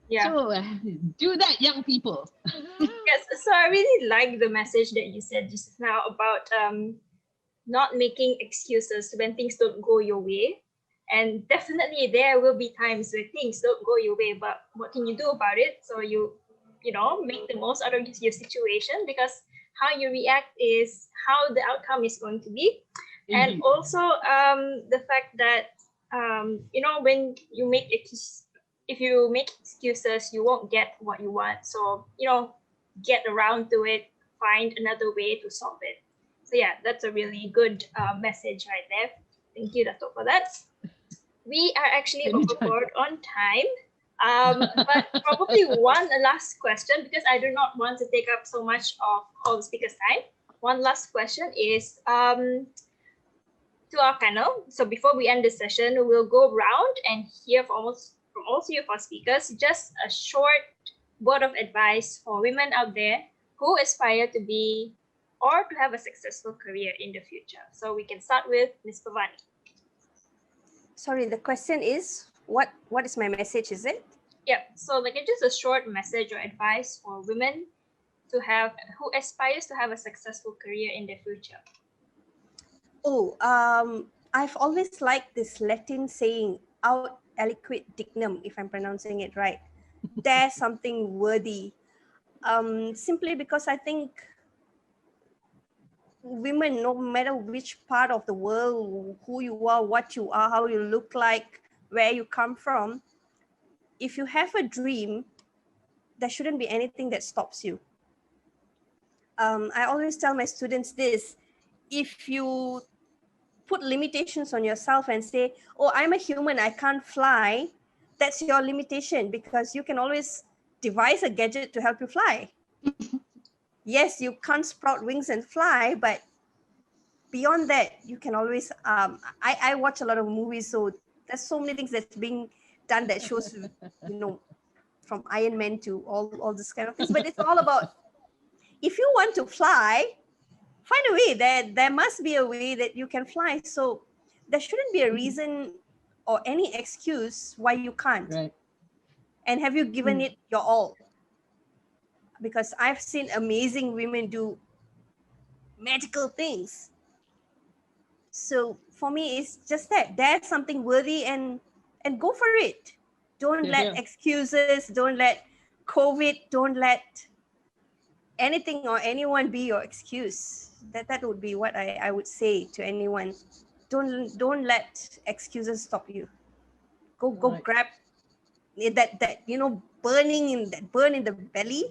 Yeah. So do that, young people. Yes. So I really like the message that you said just now about not making excuses when things don't go your way. And definitely there will be times where things don't go your way, but what can you do about it? So you make the most out of your situation, because how you react is how the outcome is going to be. Mm-hmm. And also the fact that, when you if you make excuses, you won't get what you want. So, get around to it, find another way to solve it. So yeah, that's a really good message right there. Thank you, Dato, for that. We are actually overboard on time, but probably one last question, because I do not want to take up so much of all the speakers' time. One last question is to our panel. So before we end the session, we'll go around and hear from all of our speakers just a short word of advice for women out there who aspire to be or to have a successful career in the future. So we can start with Miss Bavani. Sorry, the question is, what is my message, is it? Yeah, so just a short message or advice for women who aspires to have a successful career in the future. I've always liked this Latin saying, aut aliquid dignum, if I'm pronouncing it right. Dare something worthy. Simply because I think women, no matter which part of the world, who you are, what you are, how you look like, where you come from, if you have a dream, there shouldn't be anything that stops you. I always tell my students this: if you put limitations on yourself and say, oh, I'm a human, I can't fly, that's your limitation, because you can always devise a gadget to help you fly. Yes, you can't sprout wings and fly, but beyond that, you can always, I watch a lot of movies, so there's so many things that's being done that shows, from Iron Man to all this kind of things. But it's all about, if you want to fly, find a way. There must be a way that you can fly. So there shouldn't be a reason or any excuse why you can't. Right. And have you given it your all? Because I've seen amazing women do magical things. So for me, it's just that there's something worthy, and go for it. Don't let excuses, don't let COVID, don't let anything or anyone be your excuse. That would be what I would say to anyone. Don't let excuses stop you. Go Right. grab that burn in the belly,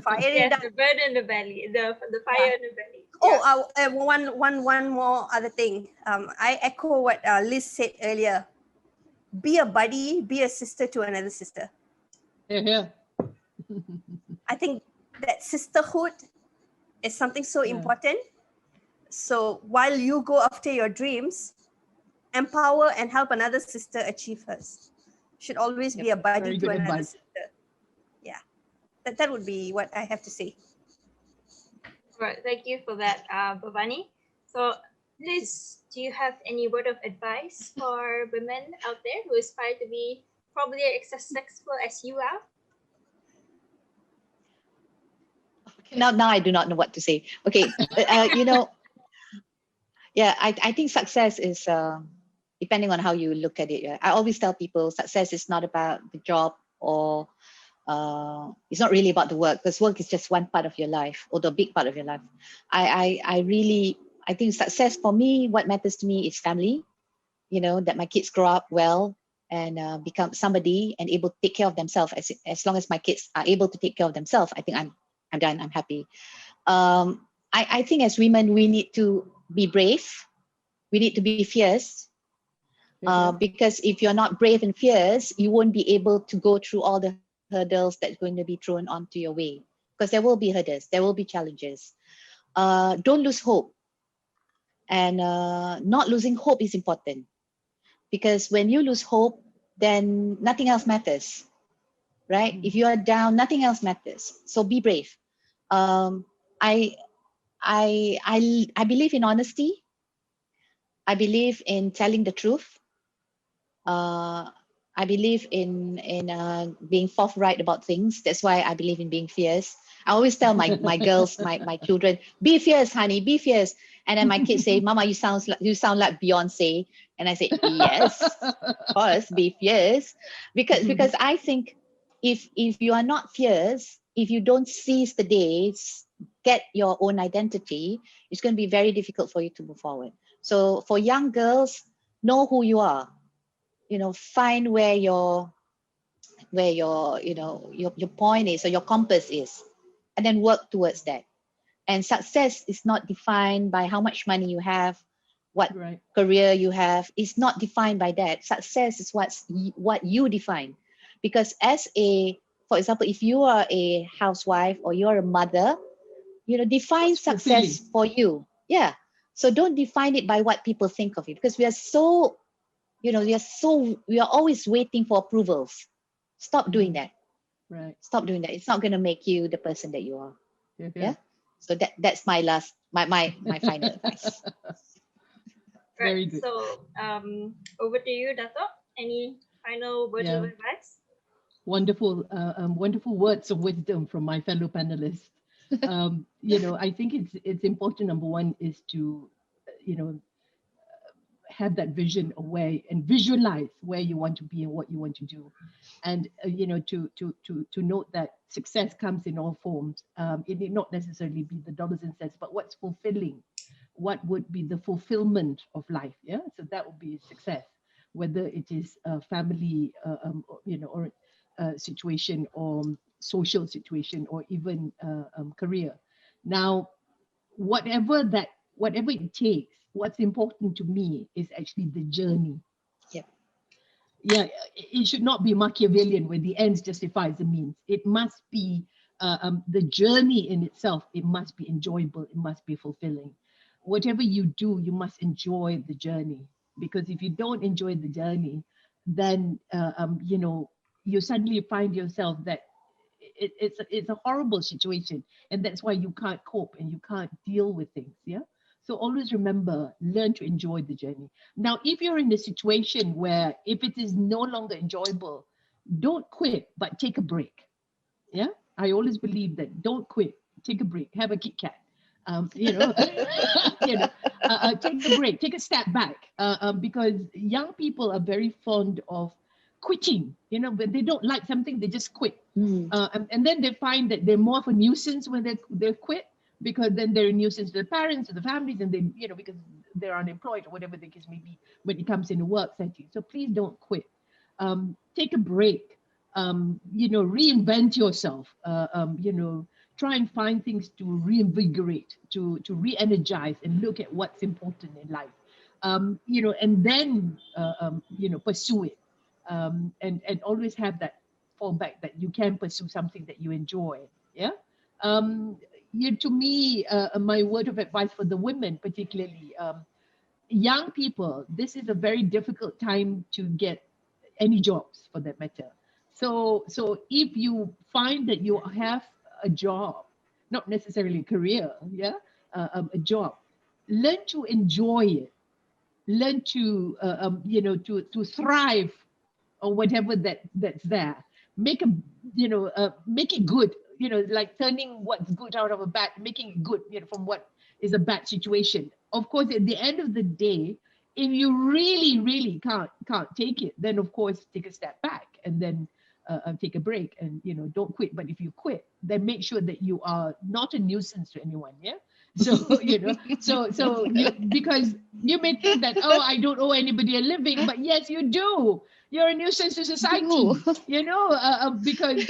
fire it Yes, up. the bird in the belly, the fire in the belly. Oh, one more other thing. I echo what Liz said earlier. Be a buddy, be a sister to another sister. Yeah. I think that sisterhood is something so important. So while you go after your dreams, empower and help another sister achieve hers. Should always be a buddy Very to good another advice. sister. Yeah, that would be what I have to say. Right, thank you for that, Bavani. So, Liz, do you have any word of advice for women out there who aspire to be probably as successful as you are? Now I do not know what to say. Okay, yeah, I think success is depending on how you look at it. I always tell people success is not about the job, or it's not really about the work, because work is just one part of your life, or the big part of your life. I think success for me, what matters to me is family. That my kids grow up well and become somebody and able to take care of themselves. As long as my kids are able to take care of themselves, I think I'm done. I'm happy. I think as women, we need to be brave. We need to be fierce. Because if you're not brave and fierce, you won't be able to go through all the hurdles that's going to be thrown onto your way. Because there will be hurdles, there will be challenges. Don't lose hope. And not losing hope is important. Because when you lose hope, then nothing else matters, right? If you are down, nothing else matters. So be brave. I believe in honesty. I believe in telling the truth. I believe in being forthright about things. That's why I believe in being fierce. I always tell my girls, my children, be fierce, honey, be fierce. And then my kids say, Mama, you sound like Beyonce. And I say, yes, of course, be fierce. Because I think if you are not fierce, if you don't seize the days, get your own identity, it's going to be very difficult for you to move forward. So for young girls, know who you are. Find where your point is, or your compass is, and then work towards that. And success is not defined by how much money you have, what career you have. It's not defined by that. Success is what you define. Because for example, if you are a housewife or you're a mother, define success for you. Yeah. So don't define it by what people think of you, because we are always waiting for approvals. Stop doing that. Right. Stop doing that. It's not going to make you the person that you are. Yeah. So that's my final advice. Very Right. good. So over to you, Dato. Any final words of advice? Wonderful, wonderful words of wisdom from my fellow panelists. I think it's important. Number one is to, have that vision of where, and visualize where you want to be and what you want to do, and to note that success comes in all forms. It need not necessarily be the dollars and cents, but what's fulfilling, what would be the fulfillment of life. So that would be success, whether it is family, or situation or social situation or even career. Now, whatever it takes, what's important to me is actually the journey. Yeah, it should not be Machiavellian where the ends justifies the means. It must be the journey in itself. It must be enjoyable. It must be fulfilling. Whatever you do, you must enjoy the journey, because if you don't enjoy the journey, then you know, you suddenly find yourself that it's a horrible situation, and that's why you can't cope and you can't deal with things. Yeah. So always remember, learn to enjoy the journey. Now, if you're in a situation where if it is no longer enjoyable, don't quit, but take a break. Yeah, I always believe that. Don't quit, take a break, have a Kit Kat. You know, take a break, take a step back, because young people are very fond of quitting. You know, when they don't like something, they just quit, and then they find that they're more of a nuisance when they quit, because then they're a nuisance to the parents, to the families, and they, you know, because they're unemployed or whatever the case may be when it comes in a work setting. So please don't quit. Take a break. You know, reinvent yourself. You know, try and find things to reinvigorate, to re-energize, and look at what's important in life. You know, and then you know, pursue it, and always have that fallback that you can pursue something that you enjoy. Yeah. To me, my word of advice for the women, particularly young people, this is a very difficult time to get any jobs, for that matter. So if you find that you have a job, not necessarily a career, yeah, a job, learn to enjoy it. Learn to you know, to thrive or whatever that's there. Make make it good. You know, like turning what's good out of a bad, making it good, you know, from what is a bad situation. Of course, at the end of the day, if you really can't take it, then of course take a step back and then take a break, and you know, don't quit. But if you quit, then make sure that you are not a nuisance to anyone. Yeah. So you know, because you may think that, oh, I don't owe anybody a living, but yes, you do. You're a nuisance to society. You know, because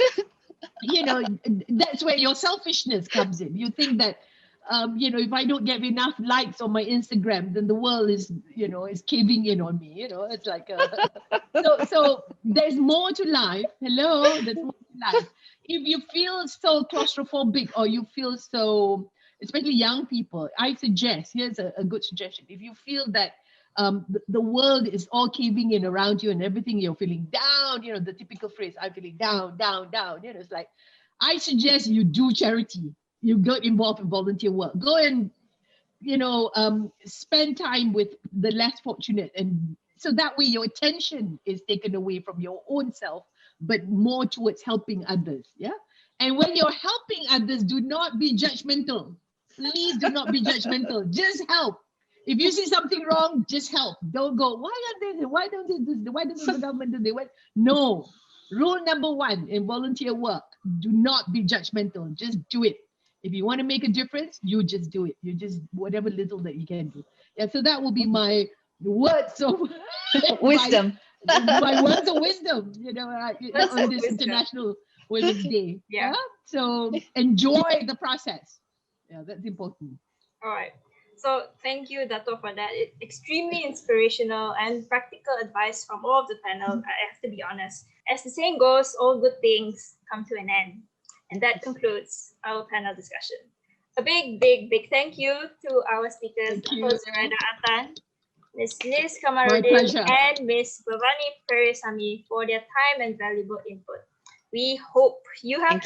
you know, that's where your selfishness comes in. You think that, you know, if I don't get enough likes on my Instagram, then the world is, you know, is caving in on me. You know, it's like, so there's more to life. Hello, there's more to life. If you feel so claustrophobic, or you feel so, especially young people, I suggest, here's a good suggestion. If you feel that the world is all caving in around you and everything, you're feeling down, you know, the typical phrase, I'm feeling down, you know, it's like, I suggest you do charity. You get involved in volunteer work. Go and, you know, spend time with the less fortunate, and so that way your attention is taken away from your own self, but more towards helping others. Yeah. And when you're helping others, do not be judgmental. Please do not be judgmental. Just help. If you see something wrong, just help. Don't go, why aren't they? Why don't they do this? Why doesn't the government do this? No. Rule number one in volunteer work: do not be judgmental. Just do it. If you want to make a difference, you just do it. You just, whatever little that you can do. Yeah. So that will be my words of wisdom. my words of wisdom. You know, on this International Women's Day. Yeah. So enjoy the process. Yeah, that's important. All right. So thank you, Dato, for that. Extremely inspirational and practical advice from all of the panel. I have to be honest. As the saying goes, all good things come to an end. And that concludes our panel discussion. A big thank you to our speakers, Dato Zuraidah Atan, Ms. Liz Kamaruddin, and Miss Bavani Periasamy for their time and valuable input. We hope you have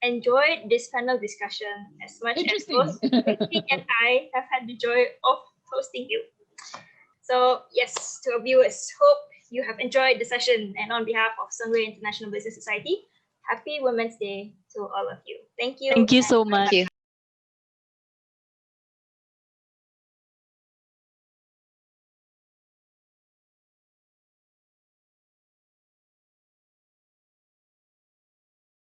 enjoyed this panel discussion as much as both Vicky and I have had the joy of hosting you. So yes, to our viewers, hope you have enjoyed the session, and on behalf of Sunway International Business Society, happy Women's Day to all of you. Thank you. Thank you so much. Thank you.